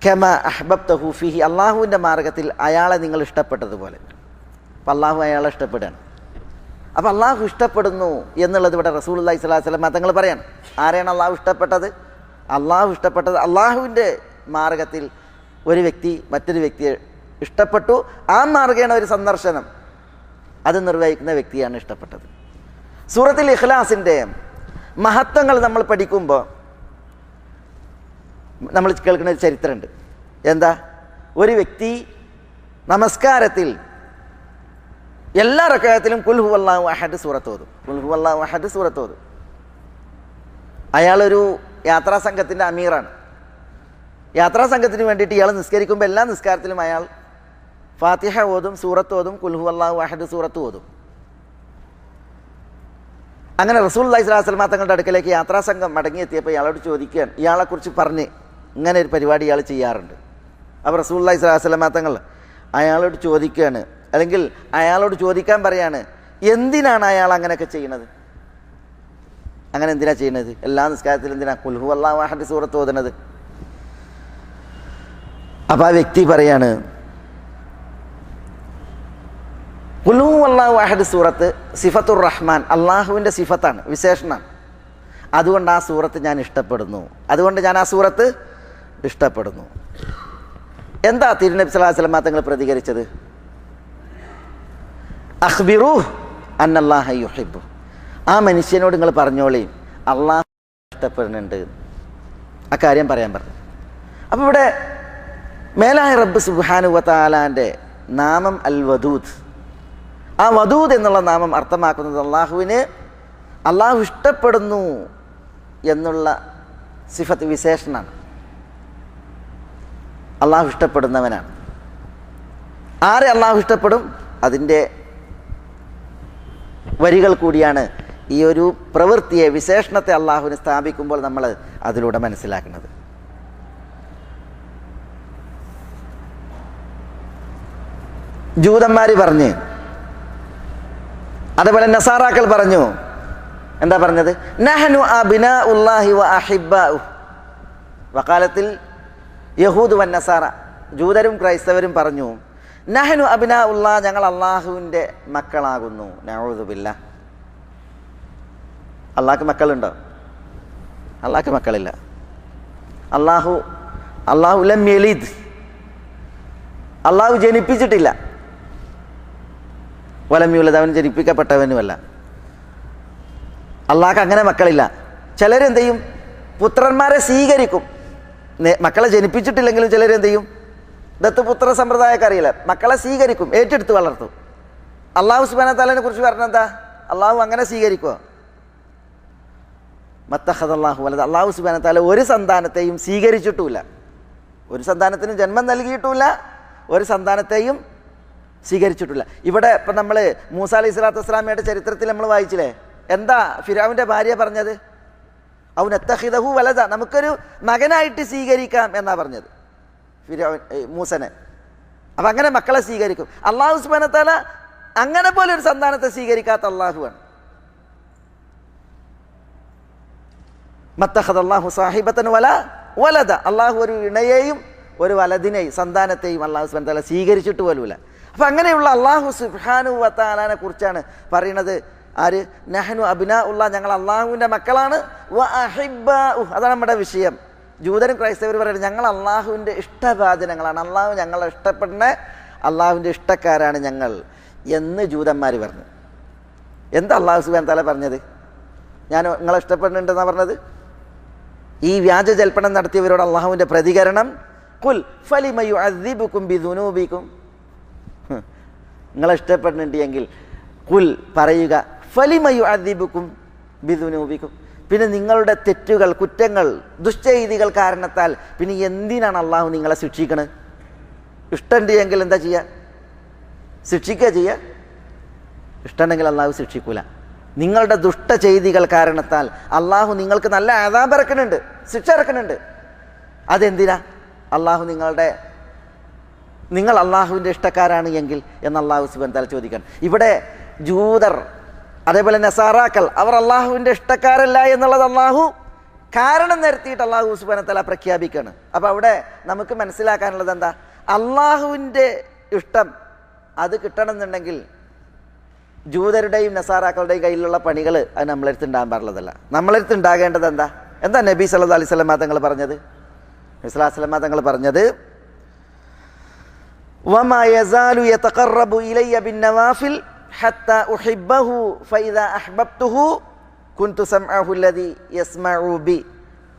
കമാ അഹ്ബബ്തഹു ഫീഹി, അള്ളാഹുവിൻ്റെ മാർഗത്തിൽ അയാളെ നിങ്ങൾ ഇഷ്ടപ്പെട്ടതുപോലെ. അപ്പം അള്ളാഹു അയാളെ ഇഷ്ടപ്പെടുകയാണ്. അപ്പം അള്ളാഹു ഇഷ്ടപ്പെടുന്നു എന്നുള്ളത് ഇവിടെ റസൂലുള്ളാഹി സ്വല്ലല്ലാഹു അലൈഹി വസല്ലം തങ്ങൾ പറയാണ്. ആരെയാണ് അള്ളാഹു ഇഷ്ടപ്പെട്ടത്? അള്ളാഹു ഇഷ്ടപ്പെട്ടത്, അള്ളാഹുവിൻ്റെ മാർഗത്തിൽ ഒരു വ്യക്തി മറ്റൊരു വ്യക്തിയെ ഇഷ്ടപ്പെട്ടു, ആ മാർഗേണ ഒരു സന്ദർശനം അത് നിർവഹിക്കുന്ന വ്യക്തിയാണ് ഇഷ്ടപ്പെട്ടത്. സൂറത്തുൽ ഇഖ്ലാസിൻ്റെ മഹത്വങ്ങൾ നമ്മൾ പഠിക്കുമ്പോൾ നമ്മൾ കേൾക്കുന്ന ഒരു ചരിത്രമുണ്ട്. എന്താ? ഒരു വ്യക്തി നമസ്കാരത്തിൽ എല്ലാ റക്അത്തിലും ഖുൽ ഹുവല്ലാഹു അഹദ് സൂറത്ത് ഓതും. ഖുൽ ഹുവല്ലാഹു അഹദ് സൂറത്ത് ഓതും. അയാളൊരു യാത്രാ സംഘത്തിൻ്റെ അമീറാണ്. യാത്രാ സംഘത്തിന് വേണ്ടിയിട്ട് ഇയാൾ നിസ്കരിക്കുമ്പോൾ എല്ലാ നിസ്കാരത്തിലും അയാൾ ഫാത്തിഹ ഓതും, സൂറത്ത് ഓതും, ഖുൽ ഹുവല്ലാഹു അഹദ് സൂറത്ത് ഓതും. അങ്ങനെ റസൂലുള്ളാഹി സ്വല്ലല്ലാഹു അലൈഹി വസല്ലം തങ്ങളുടെ അടുക്കലേക്ക് യാത്രാ സംഘം മടങ്ങിയെത്തിയപ്പോൾ ഇയാളോട് ചോദിക്കുകയാണ്, ഇയാളെക്കുറിച്ച് പറഞ്ഞ് ഇങ്ങനെ ഒരു പരിപാടി ഇയാൾ ചെയ്യാറുണ്ട്. അപ്പോൾ റസൂലുള്ളാഹി സ്വല്ലല്ലാഹു അലൈഹി വസല്ലം തങ്ങൾ അയാളോട് ചോദിക്കുകയാണ്, അല്ലെങ്കിൽ അയാളോട് ചോദിക്കാൻ പറയാണ്, എന്തിനാണ് അയാൾ അങ്ങനെയൊക്കെ ചെയ്യുന്നത്? അങ്ങനെ എന്തിനാണ് ചെയ്യുന്നത്? എല്ലാ നിസ്കാരത്തിലും എന്തിനാണ് ഖുൽ ഹുവല്ലാഹു അഹദ് സൂറത്ത് ഓതുന്നത്? അപ്പോൾ ആ വ്യക്തി പറയാണ്, ഖുൽ ഹുവല്ലാഹു അഹദ് സൂറത്ത് സിഫത്തുർ റഹ്മാൻ, അള്ളാഹുവിൻ്റെ സിഫത്താണ്, വിശേഷണമാണ്. അതുകൊണ്ട് ആ സൂറത്ത് ഞാൻ ഇഷ്ടപ്പെടുന്നു, അതുകൊണ്ട് ഞാൻ ആ സൂറത്ത് ഇഷ്ടപ്പെടുന്നു. എന്താ തിരുനബി സല്ലല്ലാഹു അലൈഹി വസല്ലം തങ്ങൾ പ്രതികരിച്ചത്? അഖ്ബിറൂഹ് അന്നല്ലാഹ യുഹിബ്ബു, ആ മനുഷ്യനോട് നിങ്ങൾ പറഞ്ഞോളി അള്ളാഹു ഇഷ്ടപ്പെടുന്നുണ്ട്, ആ കാര്യം പറയാൻ പറഞ്ഞു. അപ്പോൾ ഇവിടെ മേലായ റബ്ബ് സുബ്ഹാനഹു വ തആലാൻ്റെ നാമം അൽ വദൂദ്, ആ വദൂദ് എന്നുള്ള നാമം അർത്ഥമാക്കുന്നത് അള്ളാഹുവിന് അള്ളാഹു ഇഷ്ടപ്പെടുന്നു എന്നുള്ള സിഫത്ത്, വിശേഷണമാണ്. അള്ളാഹു ഇഷ്ടപ്പെടുന്നവനാണ്. ആരെ അള്ളാഹു ഇഷ്ടപ്പെടും? അതിൻ്റെ വരികൾ കൂടിയാണ് ഈ ഒരു പ്രവൃത്തിയെ, വിശേഷണത്തെ അള്ളാഹുവിന് സ്ഥാപിക്കുമ്പോൾ നമ്മൾ അതിലൂടെ മനസ്സിലാക്കുന്നത്. ജൂതന്മാർ പറഞ്ഞ്, അതേപോലെ നസാറാക്കൾ പറഞ്ഞു. എന്താ പറഞ്ഞത്? നഹ്നു അബ്നാഉല്ലാഹി വ അഹിബ്ബാഉ. വഖാലത്തിൽ യഹൂദ് വൻ നസാറ, ജൂതരും ക്രൈസ്തവരും പറഞ്ഞു, നഹ്നു അബ്നാഉല്ലാഹ്, ഞങ്ങൾ അള്ളാഹുവിൻ്റെ മക്കളാകുന്നു. നഊദു ബില്ലാഹ്. അള്ളാഹ്ക്ക് മക്കളുണ്ടോ? അള്ളാഹ്ക്ക് മക്കളില്ല. അള്ളാഹു ലം യലിദ്, അള്ളാഹു ജനിപ്പിച്ചിട്ടില്ല. വലം യൂലദ്, അവൻ ജനിപ്പിക്കപ്പെട്ടവനുമല്ല. അള്ളാഹ്ക്ക് അങ്ങനെ മക്കളില്ല. ചിലരെന്ത് ചെയ്യും? പുത്രന്മാരെ സ്വീകരിക്കും. മക്കളെ ജനിപ്പിച്ചിട്ടില്ലെങ്കിലും ചിലർ എന്ത് ചെയ്യും? ദത്തുപുത്ര സമ്പ്രദായമൊക്കെ അറിയില്ല, മക്കളെ സ്വീകരിക്കും, ഏറ്റെടുത്ത് വളർത്തും. അള്ളാഹു സുബ്ഹാനഹു വ തആലയെ കുറിച്ച് പറഞ്ഞെന്താ? അള്ളാഹു അങ്ങനെ സ്വീകരിക്കുമോ? മത്തഖദല്ലാഹു വലദ, അള്ളാഹു സുബ്ഹാനഹു വ തആല ഒരു സന്താനത്തെയും സ്വീകരിച്ചിട്ടുമില്ല, ഒരു സന്താനത്തിന് ജന്മം നൽകിയിട്ടുമില്ല, ഒരു സന്താനത്തെയും സ്വീകരിച്ചിട്ടില്ല. ഇവിടെ ഇപ്പം നമ്മൾ മൂസ അലൈഹി സ്വലാത്തു വസ്സലാമയുടെ ചരിത്രത്തിൽ നമ്മൾ വായിച്ചില്ലേ, എന്താ ഫിർഔന്റെ ഭാര്യ പറഞ്ഞത്? ഔ നത്തഖിദഹു വലദ, നമുക്കൊരു മകനായിട്ട് സ്വീകരിക്കാം എന്നാ പറഞ്ഞത് ഫിർഔൻ മൂസനെ. അപ്പം അങ്ങനെ മക്കളെ സ്വീകരിക്കും. അള്ളാഹു സുബ്ഹാനഹു വ തആല അങ്ങനെ പോലെ ഒരു സന്താനത്തെ സ്വീകരിക്കാത്ത അള്ളാഹുവാണ്. മത്തഖദല്ലാഹു സാഹിബത്തൻ വലദ, അള്ളാഹു ഒരു ഇണയെയും ഒരു വലദിനെയും സന്താനത്തെയും അള്ളാഹു സുബ്ഹാനഹു വ തആല സ്വീകരിച്ചിട്ട് പോലുമില്ല. അപ്പം അങ്ങനെയുള്ള അള്ളാഹു സുബ്ഹാനഹു വ തആലയെ കുറിച്ചാണ് പറയുന്നത്. ആര്? നഹ്നു അബ്നാഉല്ലാഹ്, ഞങ്ങൾ അള്ളാഹുവിൻ്റെ മക്കളാണ്. വ അഹിബ്ബാഉ, അതാണ് നമ്മുടെ വിഷയം. ജൂതരും ക്രൈസ്തവരും പറയുന്നത് ഞങ്ങൾ അള്ളാഹുവിൻ്റെ ഇഷ്ടഭാജനങ്ങളാണ്, അള്ളാഹു ഞങ്ങളെ ഇഷ്ടപ്പെടുന്ന അള്ളാഹുവിൻ്റെ ഇഷ്ടക്കാരാണ് ഞങ്ങൾ എന്ന് ജൂതന്മാർ പറഞ്ഞു. എന്താ അള്ളാഹു സുബ്ഹാനഹു വ തആല പറഞ്ഞത്? ഞാൻ നിങ്ങളെ ഇഷ്ടപ്പെടുന്നുണ്ടെന്നാണ് പറഞ്ഞത്. ഈ വ്യാജ ജൽപ്പനം നടത്തിയവരോട് അള്ളാഹുവിൻ്റെ പ്രതികരണം, ഖുൽ ഫലിമ യുഅദ്ദിബുകും ബിദുനൂബികും, നിങ്ങളെ ഇഷ്ടപ്പെടുന്നുണ്ട് എങ്കിൽ ഖുൽ പറയുക, ഫലിമ യുഅദ്ദിബുകും ബിദുനൂബികും, പിന്നെ നിങ്ങളുടെ തെറ്റുകൾ, കുറ്റങ്ങൾ, ദുശ്ചെയ്തികൾ കാരണത്താൽ പിന്നെ എന്തിനാണ് അള്ളാഹു നിങ്ങളെ ശിക്ഷിക്കണത്? ഇഷ്ടമുണ്ട് എങ്കിൽ എന്താ ചെയ്യുക? ശിക്ഷിക്കുക ചെയ്യുക. ഇഷ്ടമുണ്ടെങ്കിൽ അള്ളാഹു ശിക്ഷിക്കൂല. നിങ്ങളുടെ ദുഷ്ട ചെയ്തികൾ കാരണത്താൽ അള്ളാഹു നിങ്ങൾക്ക് നല്ല അദാബ് ഇറക്കുന്നുണ്ട്, ശിക്ഷ ഇറക്കുന്നുണ്ട്. അതെന്തിനാ? നിങ്ങൾ അള്ളാഹുവിൻ്റെ ഇഷ്ടക്കാരാണ് എങ്കിൽ എന്ന് അള്ളാഹു സുബ്ഹാനഹു വ തആല ചോദിക്കണം. ഇവിടെ ജൂതർ അതേപോലെ നസാറാക്കൾ അവർ അള്ളാഹുവിൻ്റെ ഇഷ്ടക്കാരല്ല എന്നുള്ളത് അള്ളാഹു കാരണം നിരത്തിയിട്ട് അള്ളാഹു സുബ്ഹാനഹു വ തആല പ്രഖ്യാപിക്കുകയാണ്. അപ്പോൾ അവിടെ നമുക്ക് മനസ്സിലാക്കാനുള്ളത് എന്താ? അള്ളാഹുവിൻ്റെ ഇഷ്ടം അത് കിട്ടണമെന്നുണ്ടെങ്കിൽ ജൂതരുടെയും നസാറാക്കളുടെയും കയ്യിലുള്ള പണികൾ അത് നമ്മളെടുത്ത് ഉണ്ടാകാൻ പാടുള്ളതല്ല. നമ്മളെടുത്ത് ഉണ്ടാകേണ്ടത് എന്താ നബി സല്ലല്ലാഹു അലൈഹി വസല്ലം തങ്ങൾ പറഞ്ഞത്? നബി സല്ലല്ലാഹു അലൈഹി വസല്ലം തങ്ങൾ പറഞ്ഞത്, വമാ യസാലു യതഖറബു ഇലയ്യ ബിന്നവാഫിൽ ഹത്താ ഉഹിബ്ബഹു ഫഇദാ അഹ്ബബ്തുഹു കുൻതു സമഅഹു അല്ലദീ യസ്മഉ ബി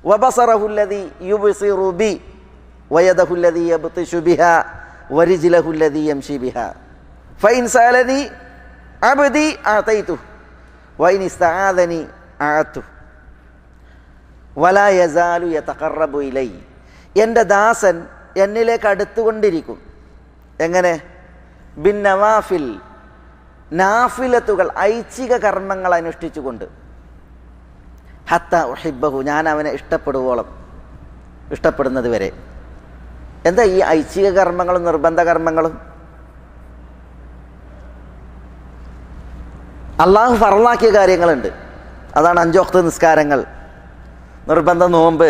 വബസറഹു അല്ലദീ യുബ്സിറു ബി വയദഹു അല്ലദീ യബ്തിഷു ബിഹാ വരിജ്ലഹു അല്ലദീ യംശി ബിഹാ ഫഇൻ സഅലനി അബ്ദി അഅതൈതുഹു വഇൻ ഇസ്തആദനി അഅതുഹു വലാ യസാലു യതഖറബു ഇലയ്യ, എൻ്റെ ദാസൻ എന്നിലേക്ക് അടുത്തുകൊണ്ടിരിക്കും. എങ്ങനെ? ബിൻ നവാഫിൽ, നാഫിലത്തുകൾ, ഐച്ഛിക കർമ്മങ്ങൾ അനുഷ്ഠിച്ചുകൊണ്ട്. ഹത്ത ഉഹിബ്ബഹു, ഞാൻ അവനെ ഇഷ്ടപ്പെടുവോളം, ഇഷ്ടപ്പെടുന്നത് വരെ. എന്താ ഈ ഐച്ഛിക കർമ്മങ്ങളും നിർബന്ധ കർമ്മങ്ങളും? അള്ളാഹു ഫർളാക്കിയ കാര്യങ്ങളുണ്ട്. അതാണ് 5 വഖ്ത് നിസ്കാരങ്ങൾ, നിർബന്ധ നോമ്പ്,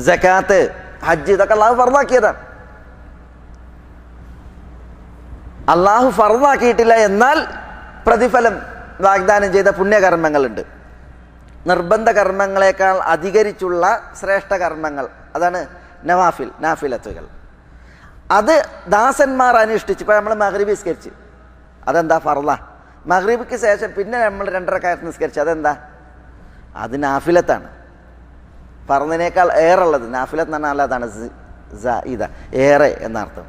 സകാത്ത്, ഹജ്ജ്, ഇതൊക്കെ അള്ളാഹു ഫർളാക്കിയതാണ്. അള്ളാഹു ഫർളാക്കിയിട്ടില്ല, എന്നാൽ പ്രതിഫലം വാഗ്ദാനം ചെയ്ത പുണ്യകർമ്മങ്ങളുണ്ട്. നിർബന്ധ കർമ്മങ്ങളെക്കാൾ അധികരിച്ചുള്ള ശ്രേഷ്ഠ കർമ്മങ്ങൾ, അതാണ് നവാഫിൽ, നാഫിലത്തുകൾ. അത് ദാസന്മാർ അനുഷ്ഠിച്ച്. ഇപ്പോൾ നമ്മൾ മഗ്രിബ് നിസ്കരിച്ച്, അതെന്താ? ഫർള. മഗ്രിബിക്ക് ശേഷം പിന്നെ നമ്മൾ 2 റക്അത്ത് നിസ്കരിച്ച്, അതെന്താ? അത് നാഫിലത്താണ്. ഫർളിനേക്കാൾ ഏറെ ഉള്ളത് നാഫിലത്ത് എന്ന് പറഞ്ഞാൽ അതാണ് ഇത, ഏറെ എന്നർത്ഥം.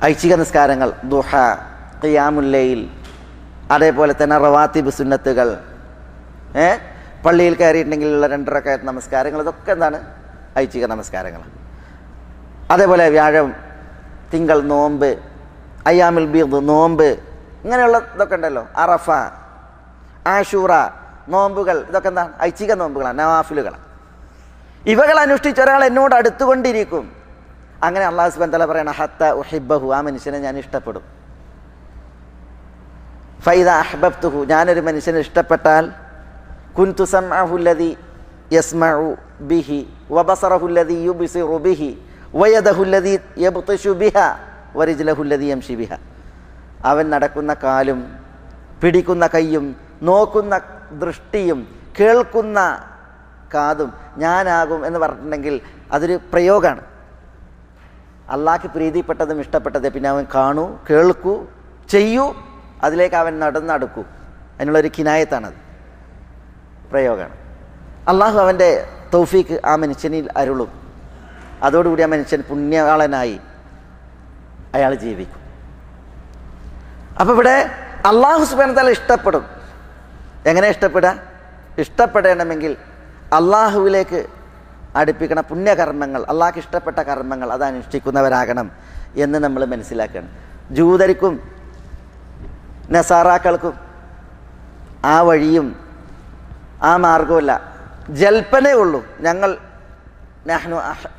ഐച്ഛിക നിസ്കാരങ്ങൾ, ദുഹ, ഖിയാമുൽ ലൈൽ, അതേപോലെ തന്നെ റവാത്തിബ് സുന്നത്തുകൾ, പള്ളിയിൽ കയറിയിട്ടുണ്ടെങ്കിലുള്ള 2 റക്അത്ത് നമസ്കാരങ്ങൾ, ഇതൊക്കെ എന്താണ്? ഐച്ഛിക നമസ്കാരങ്ങൾ. അതേപോലെ വ്യാഴം, തിങ്കൾ നോമ്പ്, അയ്യാമുൽ ബീദ് നോമ്പ്, ഇങ്ങനെയുള്ള ഇതൊക്കെ ഉണ്ടല്ലോ. അറഫ, ആഷൂറ നോമ്പുകൾ, ഇതൊക്കെ എന്താണ്? ഐച്ഛിക നോമ്പുകളാണ്, നവാഫിലുകളാണ്. ഇവകൾ അനുഷ്ഠിച്ച ഒരാൾ എന്നോട് അടുത്തുകൊണ്ടിരിക്കും. അങ്ങനെ അല്ലാഹു സുബ്ഹാനഹു വ തആല പറയണം, ഹത്ത ഉഹിബ്ബഹു, ആ മനുഷ്യനെ ഞാൻ ഇഷ്ടപ്പെടും. ഫൈദാ അഹ്ബബ്തുഹു, ഞാനൊരു മനുഷ്യനെ ഇഷ്ടപ്പെട്ടാൽ, കുൻതു സമഅഹു അല്ലദീ യസ്മഉ ബിഹി വബസറഹു അല്ലദീ യുബ്സിറു ബിഹി വയദഹു അല്ലദീ യബ്തിഷു ബിഹാ വരിജ്ലഹു അല്ലദീ യംശി ബിഹാ, അവൻ നടക്കുന്ന കാലും പിടിക്കുന്ന കൈയും നോക്കുന്ന ദൃഷ്ടിയും കേൾക്കുന്ന കാതും ഞാനാകും എന്ന് പറഞ്ഞിട്ടുണ്ടെങ്കിൽ അതൊരു പ്രയോഗമാണ്. അള്ളാഹ്ക്ക് പ്രീതിപ്പെട്ടതും ഇഷ്ടപ്പെട്ടത് പിന്നെ അവൻ കാണൂ, കേൾക്കൂ, ചെയ്യൂ, അതിലേക്ക് അവൻ നടന്നടുക്കൂ. അതിനുള്ളൊരു കിനായത്താണത്, പ്രയോഗമാണ്. അള്ളാഹു അവൻ്റെ തൗഫീക്ക് ആ മനുഷ്യനിൽ അരുളും. അതോടുകൂടി ആ മനുഷ്യൻ പുണ്യാളനായി അയാൾ ജീവിക്കും. അപ്പോൾ ഇവിടെ അള്ളാഹു സുബ്ഹാനഹു വ തആല ഇഷ്ടപ്പെടും. എങ്ങനെ ഇഷ്ടപ്പെടുക? ഇഷ്ടപ്പെടണമെങ്കിൽ അള്ളാഹുവിലേക്ക് അടുപ്പിക്കണ പുണ്യകർമ്മങ്ങൾ, അള്ളാഹ്ക്ക് ഇഷ്ടപ്പെട്ട കർമ്മങ്ങൾ അത് അനുഷ്ഠിക്കുന്നവരാകണം എന്ന് നമ്മൾ മനസ്സിലാക്കണം. ജൂതർക്കും നസാറാക്കൾക്കും ആ വഴിയും ആ മാർഗവുമല്ല, ജൽപ്പനേ ഉള്ളൂ. ഞങ്ങൾ നഹ്നു